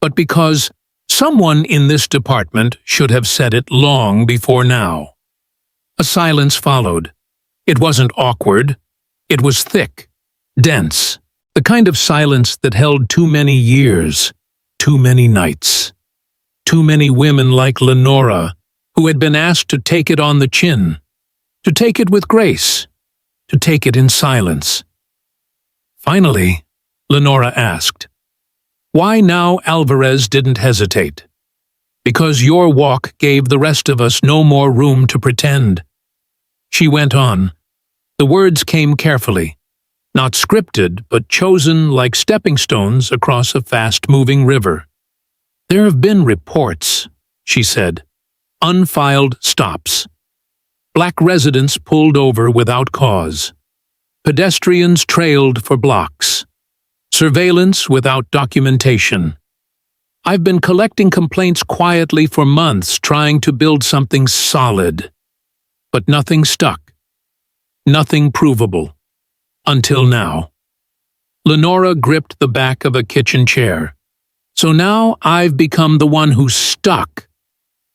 Speaker 1: but because someone in this department should have said it long before now." A silence followed. It wasn't awkward. It was thick, dense, the kind of silence that held too many years, too many nights, too many women like Lenora who had been asked to take it on the chin, to take it with grace, to take it in silence. Finally, Lenora asked, "Why now?" Alvarez didn't hesitate. "Because your walk gave the rest of us no more room to pretend." She went on. The words came carefully, not scripted, but chosen like stepping stones across a fast-moving river. "There have been reports," she said, "unfiled stops. Black residents pulled over without cause. Pedestrians trailed for blocks. Surveillance without documentation. I've been collecting complaints quietly for months, trying to build something solid. But nothing stuck. Nothing provable. Until now." Lenora gripped the back of a kitchen chair. "So now I've become the one who's stuck."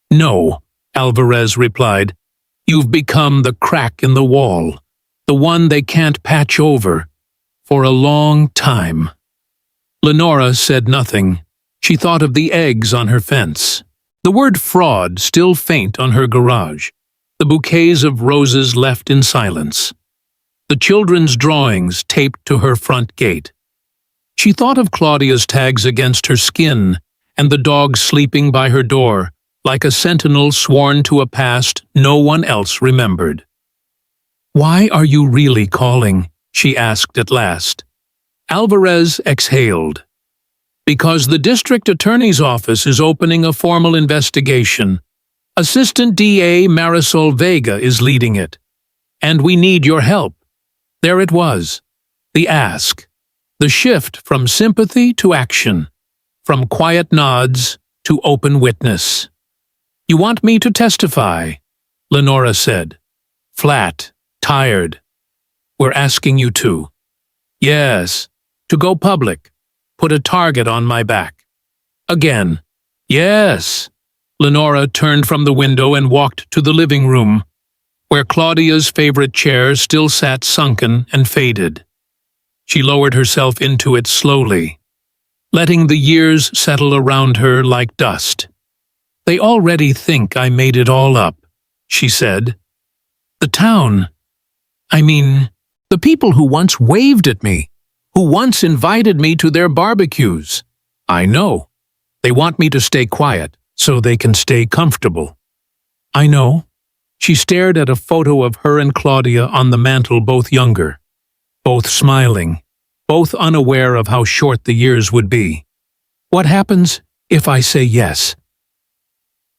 Speaker 1: "No," Alvarez replied. "You've become the crack in the wall, the one they can't patch over, for a long time." Lenora said nothing. She thought of the eggs on her fence, the word fraud still faint on her garage, the bouquets of roses left in silence, the children's drawings taped to her front gate. She thought of Claudia's tags against her skin and the dog sleeping by her door, like a sentinel sworn to a past no one else remembered. "Why are you really calling?" she asked at last. Alvarez exhaled. "Because the district attorney's office is opening a formal investigation. Assistant DA Marisol Vega is leading it. And we need your help." There it was, the ask, the shift from sympathy to action, from quiet nods to open witness. "You want me to testify?" Lenora said, flat, tired. "We're asking you to." "Yes, to go public, put a target on my back." Again, "Yes." Lenora turned from the window and walked to the living room, where Claudia's favorite chair still sat sunken and faded. She lowered herself into it slowly, letting the years settle around her like dust. "They already think I made it all up," she said. "The town. I mean, the people who once waved at me, who once invited me to their barbecues. I know. They want me to stay quiet so they can stay comfortable." "I know." She stared at a photo of her and Claudia on the mantel, both younger, both smiling, both unaware of how short the years would be. "What happens if I say yes?"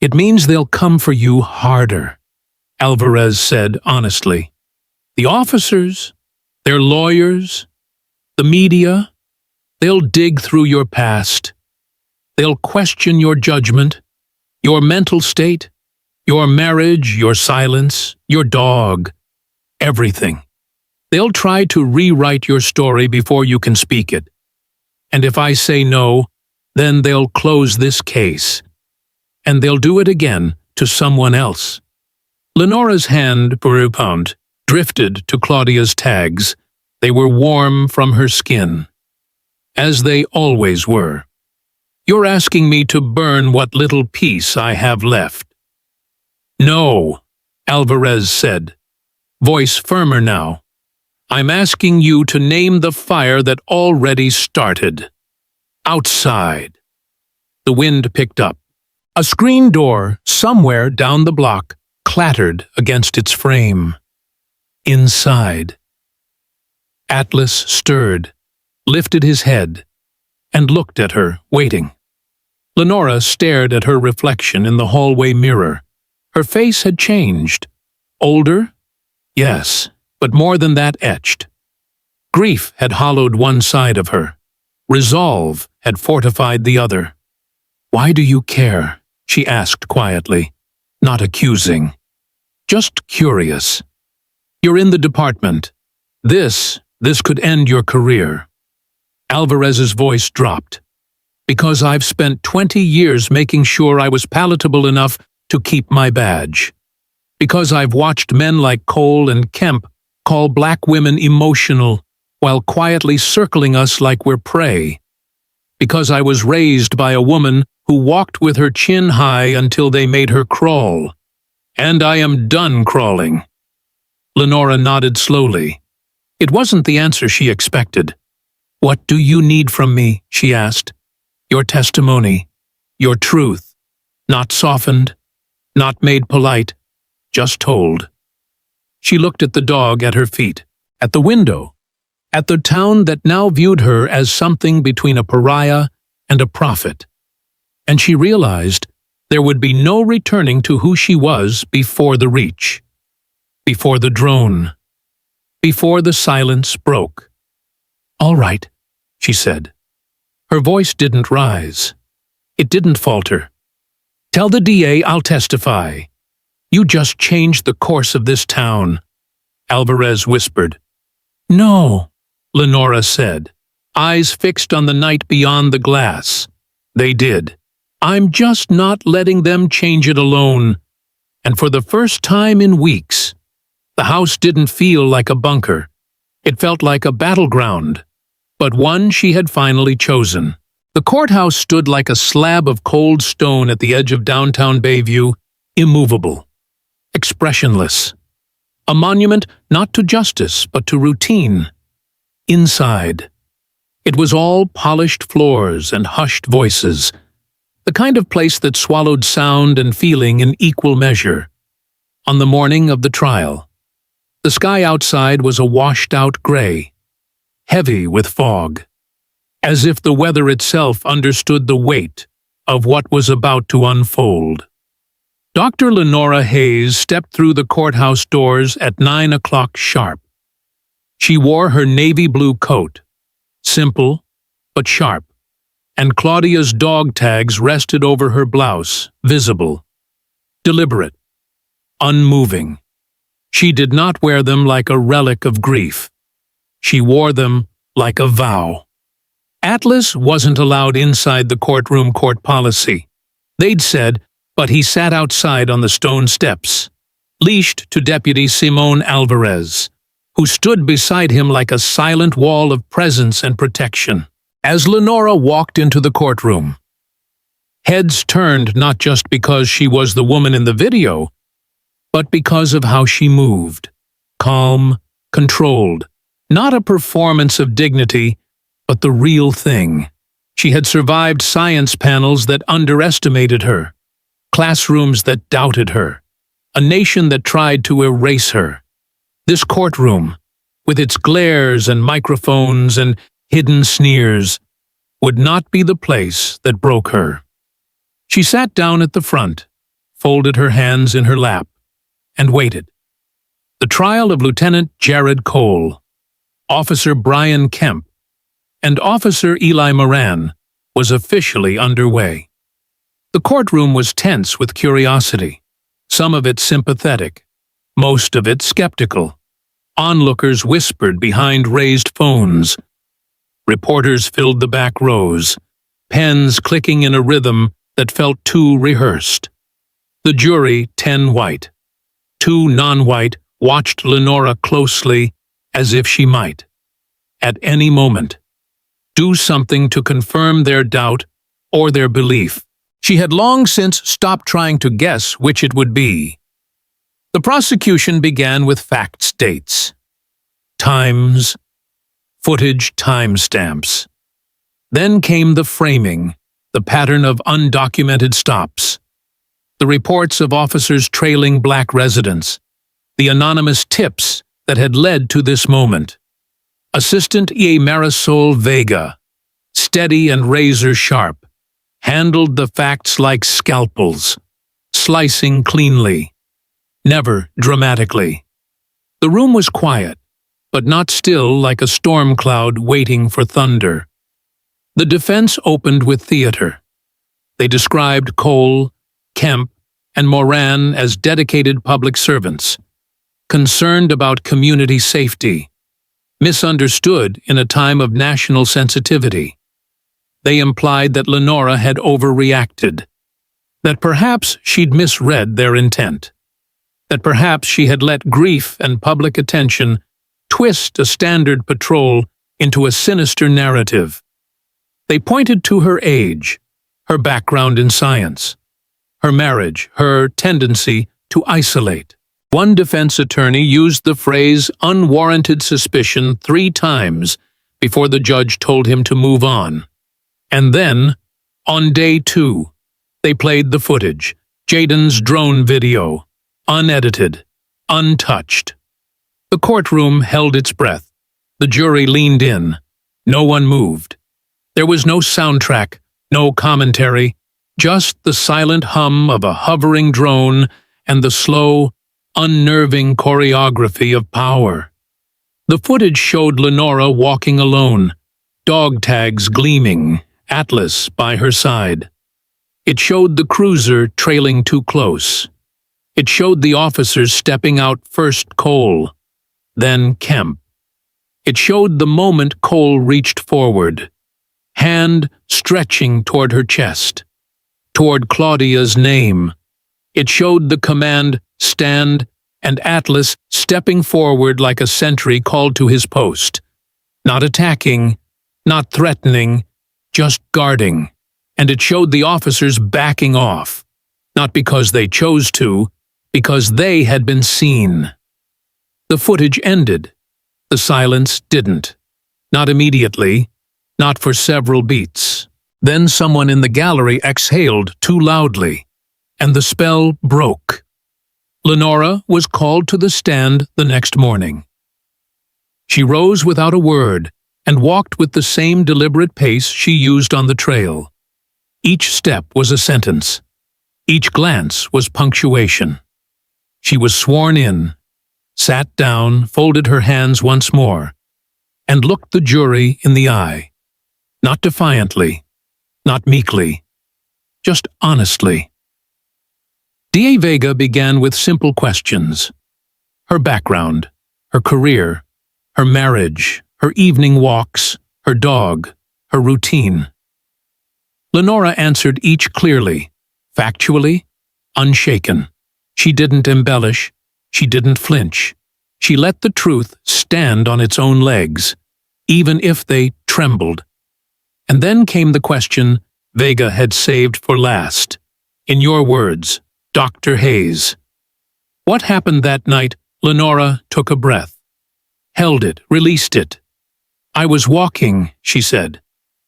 Speaker 1: "It means they'll come for you harder," Alvarez said honestly. "The officers, their lawyers, the media, they'll dig through your past. They'll question your judgment, your mental state, your marriage, your silence, your dog, everything. They'll try to rewrite your story before you can speak it. And if I say no, then they'll close this case. and they'll do it again to someone else. Lenora's hand, erupts, drifted to Claudia's tags. They were warm from her skin, as they always were. You're asking me to burn what little peace I have left. No, Alvarez said, voice firmer now. I'm asking you to name the fire that already started. Outside. The wind picked up. A screen door, somewhere down the block, clattered against its frame. Inside. Atlas stirred, lifted his head, and looked at her, waiting. Lenora stared at her reflection in the hallway mirror. Her face had changed. Older? Yes, but more than that etched. Grief had hollowed one side of her. Resolve had fortified the other. Why do you care? She asked quietly, not accusing. Just curious. You're in the department. This could end your career. Alvarez's voice dropped. Because I've spent 20 years making sure I was palatable enough to keep my badge. Because I've watched men like Cole and Kemp call black women emotional while quietly circling us like we're prey. Because I was raised by a woman who walked with her chin high until they made her crawl. And I am done crawling. Lenora nodded slowly. It wasn't the answer she expected. What do you need from me? She asked. Your testimony, your truth, not softened, not made polite, just told. She looked at the dog at her feet, at the window, at the town that now viewed her as something between a pariah and a prophet. And she realized there would be no returning to who she was before the reach, before the drone, before the silence broke. All right, she said. Her voice didn't rise. It didn't falter. Tell the DA I'll testify. You just changed the course of this town, Alvarez whispered. No, Lenora said, eyes fixed on the night beyond the glass. They did. I'm just not letting them change it alone. And for the first time in weeks, the house didn't feel like a bunker. It felt like a battleground, but one she had finally chosen. The courthouse stood like a slab of cold stone at the edge of downtown Bayview, immovable, expressionless. A monument not to justice, but to routine. Inside, it was all polished floors and hushed voices, the kind of place that swallowed sound and feeling in equal measure. On the morning of the trial, the sky outside was a washed-out gray, heavy with fog, as if the weather itself understood the weight of what was about to unfold. Dr. Lenora Hayes stepped through the courthouse doors at 9 o'clock sharp. She wore her navy blue coat, simple but sharp, and Claudia's dog tags rested over her blouse, visible, deliberate, unmoving. She did not wear them like a relic of grief. She wore them like a vow. Atlas wasn't allowed inside the courtroom court policy. They'd said, but he sat outside on the stone steps, leashed to Deputy Simone Alvarez, who stood beside him like a silent wall of presence and protection. As Lenora walked into the courtroom, heads turned not just because she was the woman in the video, but because of how she moved. Calm, controlled, not a performance of dignity, but the real thing. She had survived science panels that underestimated her, classrooms that doubted her, a nation that tried to erase her. This courtroom, with its glares and microphones and hidden sneers, would not be the place that broke her. She sat down at the front, folded her hands in her lap, and waited. The trial of Lieutenant Jared Cole, Officer Brian Kemp, and Officer Eli Moran was officially underway. The courtroom was tense with curiosity, some of it sympathetic, most of it skeptical. Onlookers whispered behind raised phones. Reporters filled the back rows, pens clicking in a rhythm that felt too rehearsed. The jury, 10 white. 2 non-white watched Lenora closely, as if she might, at any moment, do something to confirm their doubt or their belief. She had long since stopped trying to guess which it would be. The prosecution began with facts, dates, times, footage, timestamps. Then came the framing, the pattern of undocumented stops, the reports of officers trailing black residents, the anonymous tips that had led to this moment. Assistant E. Marisol Vega, steady and razor-sharp, handled the facts like scalpels, slicing cleanly, never dramatically. The room was quiet, but not still like a storm cloud waiting for thunder. The defense opened with theater. They described Cole, Kemp, and Moran as dedicated public servants, concerned about community safety, misunderstood in a time of national sensitivity. They implied that Lenora had overreacted, that perhaps she'd misread their intent, that perhaps she had let grief and public attention twist a standard patrol into a sinister narrative. They pointed to her age, her background in science, her marriage, her tendency to isolate. One defense attorney used the phrase unwarranted suspicion 3 times before the judge told him to move on. And then, on day 2, they played the footage, Jaden's drone video, unedited, untouched. The courtroom held its breath. The jury leaned in. No one moved. There was no soundtrack, no commentary, just the silent hum of a hovering drone and the slow, unnerving choreography of power. The footage showed Lenora walking alone, dog tags gleaming, Atlas by her side. It showed the cruiser trailing too close. It showed the officers stepping out, first Cole, then Kemp. It showed the moment Cole reached forward, hand stretching toward her chest, toward Claudia's name. It showed the command, stand, and Atlas stepping forward like a sentry called to his post, not attacking, not threatening, just guarding. And it showed the officers backing off, not because they chose to, because they had been seen. The footage ended. The silence didn't. Not immediately, not for several beats. Then someone in the gallery exhaled too loudly, and the spell broke. Lenora was called to the stand the next morning. She rose without a word and walked with the same deliberate pace she used on the trail. Each step was a sentence. Each glance was punctuation. She was sworn in, sat down, folded her hands once more, and looked the jury in the eye. Not defiantly, not meekly, just honestly. D.A. Vega began with simple questions. Her background, her career, her marriage, her evening walks, her dog, her routine. Lenora answered each clearly, factually, unshaken. She didn't embellish. She didn't flinch. She let the truth stand on its own legs, even if they trembled. And then came the question Vega had saved for last. In your words, Dr. Hayes. What happened that night? Lenora took a breath, held it, released it. I was walking, she said,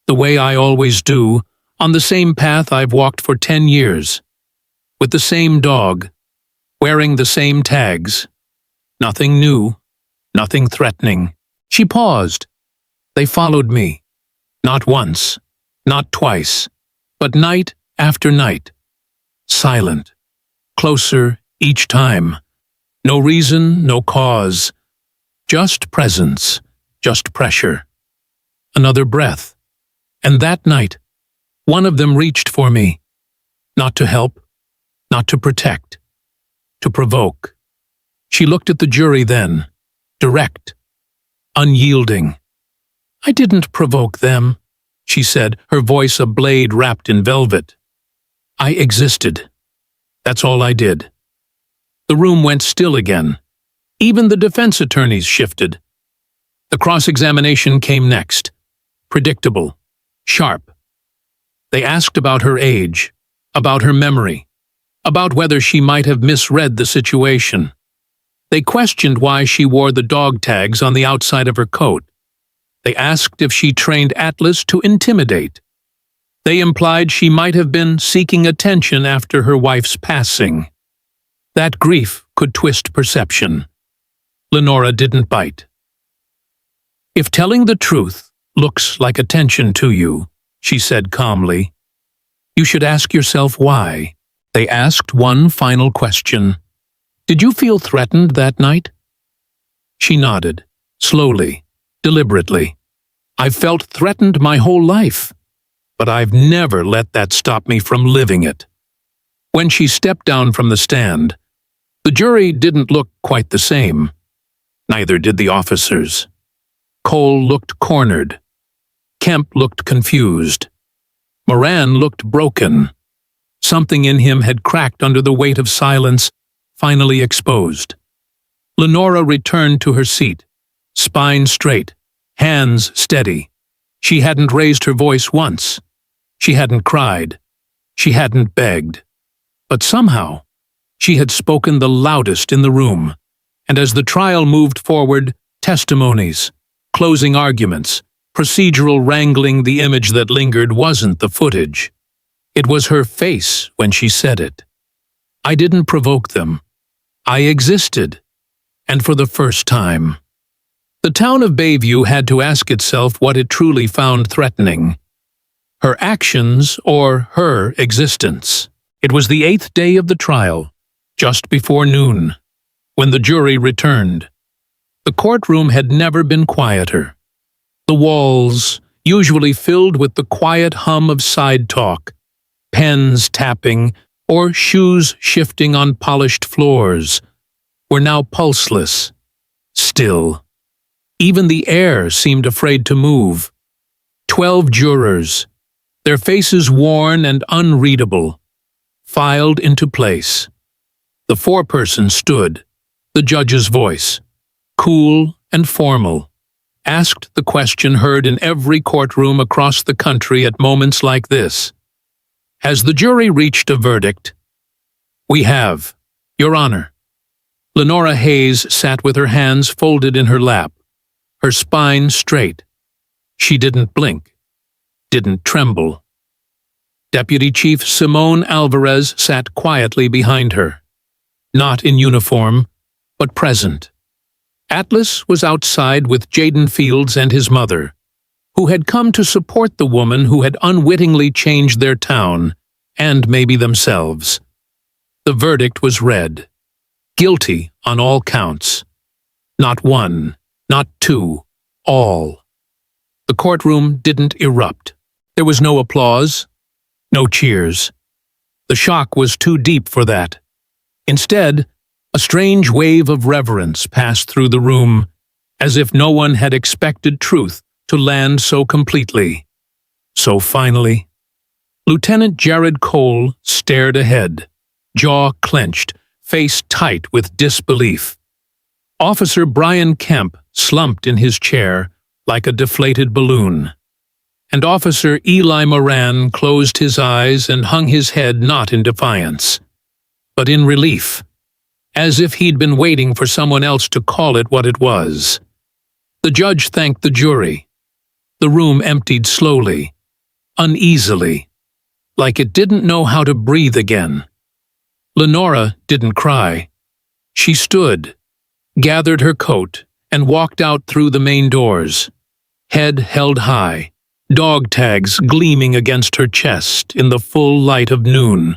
Speaker 1: the way I always do, on the same path I've walked for 10 years, with the same dog, wearing the same tags. Nothing new, nothing threatening. She paused. They followed me. Not once, not twice, but night after night. Silent. Closer each time. No reason, no cause. Just presence, just pressure. Another breath. And that night, one of them reached for me. Not to help, not to protect, to provoke. She looked at the jury then, direct, unyielding. I didn't provoke them, she said, her voice a blade wrapped in velvet. I existed. That's all I did. The room went still again. Even the defense attorneys shifted. The cross-examination came next. Predictable. Sharp. They asked about her age, about her memory, about whether she might have misread the situation. They questioned why she wore the dog tags on the outside of her coat. They asked if she trained Atlas to intimidate. They implied she might have been seeking attention after her wife's passing. That grief could twist perception. Lenora didn't bite. If telling the truth looks like attention to you, she said calmly, you should ask yourself why. They asked one final question. Did you feel threatened that night? She nodded, slowly, deliberately. I've felt threatened my whole life, but I've never let that stop me from living it. When she stepped down from the stand, the jury didn't look quite the same. Neither did the officers. Cole looked cornered. Kemp looked confused. Moran looked broken. Something in him had cracked under the weight of silence, finally exposed. Lenora returned to her seat, spine straight, hands steady. She hadn't raised her voice once. She hadn't cried. She hadn't begged. But somehow, she had spoken the loudest in the room. And as the trial moved forward, testimonies, closing arguments, procedural wrangling, the image that lingered wasn't the footage. It was her face when she said it. I didn't provoke them. I existed. And for the first time. The town of Bayview had to ask itself what it truly found threatening. Her actions or her existence. It was the 8th day of the trial, just before noon, when the jury returned. The courtroom had never been quieter. The walls, usually filled with the quiet hum of side talk, pens tapping, or shoes shifting on polished floors, were now pulseless, still. Even the air seemed afraid to move. 12 jurors, their faces worn and unreadable, filed into place. The foreperson stood, the judge's voice, cool and formal, asked the question heard in every courtroom across the country at moments like this. Has the jury reached a verdict? We have, Your Honor. Lenora Hayes sat with her hands folded in her lap, her spine straight. She didn't blink, didn't tremble. Deputy Chief Simone Alvarez sat quietly behind her, not in uniform, but present. Atlas was outside with Jaden Fields and his mother, who had come to support the woman who had unwittingly changed their town, and maybe themselves. The verdict was read. Guilty on all counts. Not one, not two, all. The courtroom didn't erupt. There was no applause, no cheers. The shock was too deep for that. Instead, a strange wave of reverence passed through the room, as if no one had expected truth to land so completely. So finally, Lieutenant Jared Cole stared ahead, jaw clenched, face tight with disbelief. Officer Brian Kemp slumped in his chair like a deflated balloon, and Officer Eli Moran closed his eyes and hung his head not in defiance, but in relief, as if he'd been waiting for someone else to call it what it was. The judge thanked the jury. The room emptied slowly, uneasily, like it didn't know how to breathe again. Lenora didn't cry. She stood, gathered her coat, and walked out through the main doors, head held high, dog tags gleaming against her chest in the full light of noon.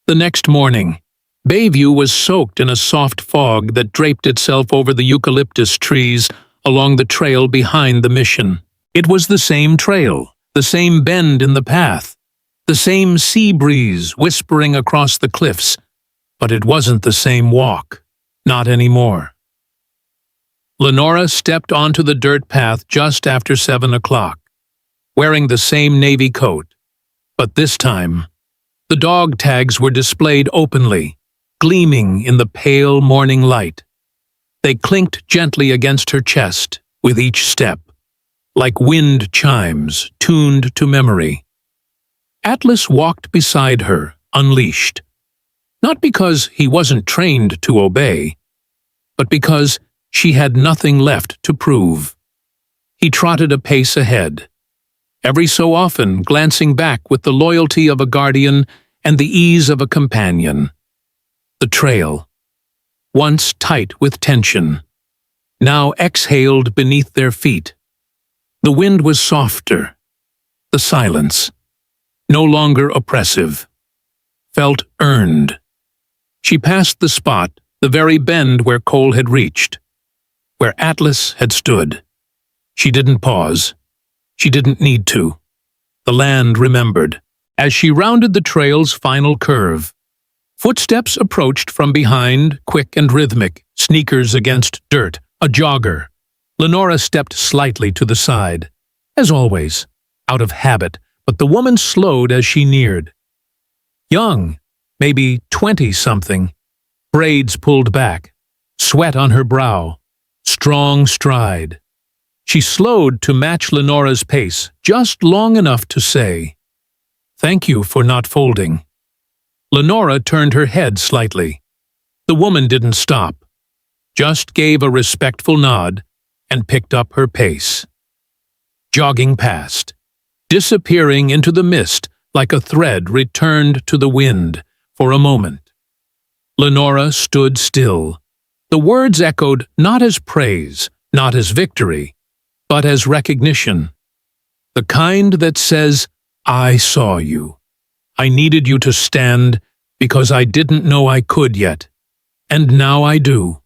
Speaker 1: The next morning, Bayview was soaked in a soft fog that draped itself over the eucalyptus trees along the trail behind the mission. It was the same trail, the same bend in the path, the same sea breeze whispering across the cliffs, but it wasn't the same walk, not anymore. Lenora stepped onto the dirt path just after 7 o'clock, wearing the same navy coat, but this time, The dog tags were displayed openly, gleaming in the pale morning light. They clinked gently against her chest with each step, like wind chimes tuned to memory. Atlas walked beside her, unleashed. Not because he wasn't trained to obey, but because she had nothing left to prove. He trotted a pace ahead, every so often glancing back with the loyalty of a guardian and the ease of a companion. The trail, once tight with tension, now exhaled beneath their feet. The wind was softer. The silence, no longer oppressive, felt earned. She passed the spot, the very bend where Cole had reached, where Atlas had stood. She didn't pause. She didn't need to. The land remembered. As she rounded the trail's final curve, footsteps approached from behind, quick and rhythmic, sneakers against dirt, a jogger. Lenora stepped slightly to the side, as always, out of habit, but the woman slowed as she neared. Young, maybe 20-something, braids pulled back, sweat on her brow, strong stride. She slowed to match Lenora's pace, just long enough to say, "Thank you for not folding." Lenora turned her head slightly. The woman didn't stop, just gave a respectful nod and picked up her pace. Jogging past, disappearing into the mist like a thread returned to the wind for a moment. Lenora stood still. The words echoed not as praise, not as victory, but as recognition. The kind that says, "I saw you. I needed you to stand because I didn't know I could yet, and now I do."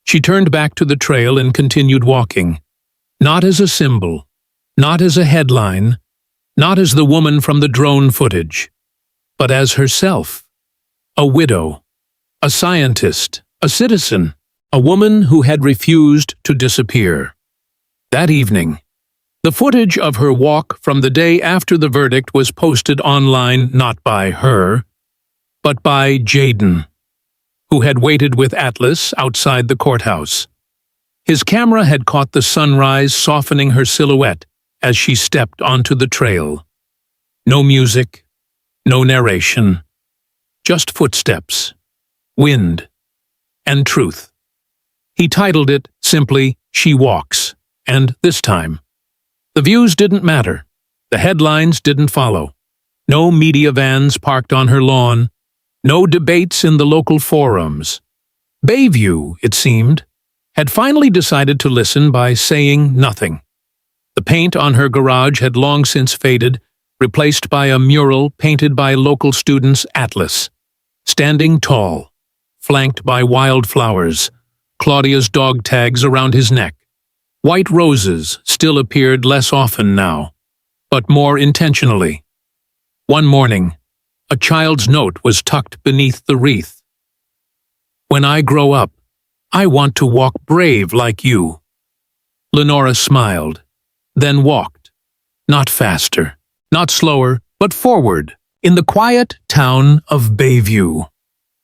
Speaker 1: She turned back to the trail and continued walking, not as a symbol, not as a headline, not as the woman from the drone footage, but as herself, a widow, a scientist, a citizen, a woman who had refused to disappear. That evening, the footage of her walk from the day after the verdict was posted online not by her, but by Jaden, who had waited with Atlas outside the courthouse. His camera had caught the sunrise softening her silhouette as she stepped onto the trail. No music, no narration, just footsteps, wind, and truth. He titled it simply, "She Walks," and this time, the views didn't matter. The headlines didn't follow. No media vans parked on her lawn. No debates in the local forums. Bayview, it seemed, had finally decided to listen by saying nothing. The paint on her garage had long since faded, replaced by a mural painted by local students Atlas, standing tall, flanked by wildflowers, Claudia's dog tags around his neck. White roses still appeared less often now, but more intentionally. One morning, a child's note was tucked beneath the wreath. "When I grow up, I want to walk brave like you." Lenora smiled, then walked, not faster, not slower, but forward, in the quiet town of Bayview.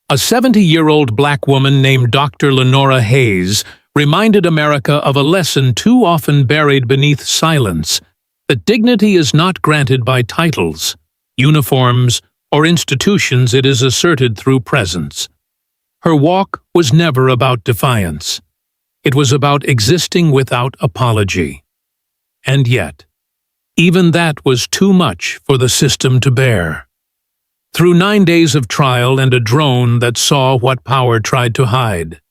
Speaker 1: A 70-year-old black woman named Dr. Lenora Hayes reminded America of a lesson too often buried beneath silence, that dignity is not granted by titles, uniforms, or institutions. It is asserted through presence. Her walk was never about defiance. It was about existing without apology. And yet, even that was too much for the system to bear. Through 9 days of trial and a drone that saw what power tried to hide,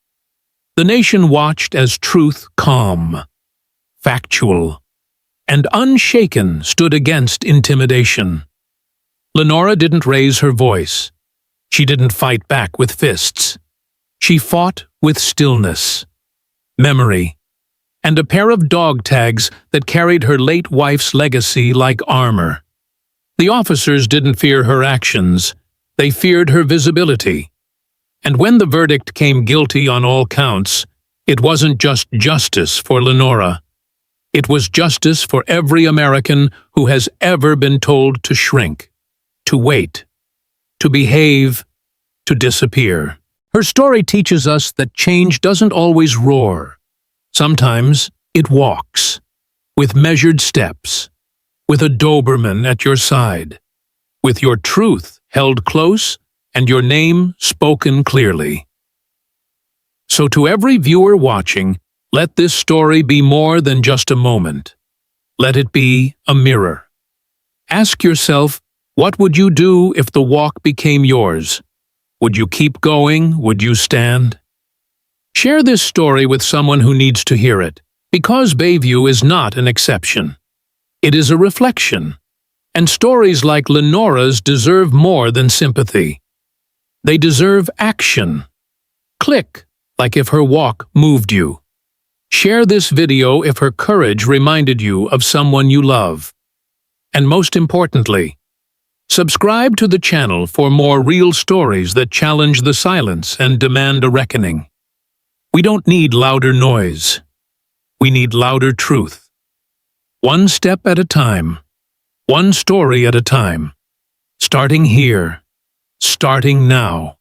Speaker 1: the nation watched as truth calm, factual, and unshaken stood against intimidation. Lenora didn't raise her voice. She didn't fight back with fists. She fought with stillness, memory, and a pair of dog tags that carried her late wife's legacy like armor. The officers didn't fear her actions. They feared her visibility. And when the verdict came guilty on all counts, it wasn't just justice for Lenora. It was justice for every American who has ever been told to shrink, to wait, to behave, to disappear. Her story teaches us that change doesn't always roar. Sometimes it walks, with measured steps, with a Doberman at your side, with your truth held close and your name spoken clearly. So to every viewer watching, let this story be more than just a moment. Let it be a mirror. Ask yourself, what would you do if the walk became yours? Would you keep going? Would you stand? Share this story with someone who needs to hear it, because Bayview is not an exception. It is a reflection, and stories like Lenora's deserve more than sympathy. They deserve action. Click, like if her walk moved you. Share this video if her courage reminded you of someone you love. And most importantly, subscribe to the channel for more real stories that challenge the silence and demand a reckoning. We don't need louder noise. We need louder truth. One step at a time. One story at a time. Starting here. Starting now.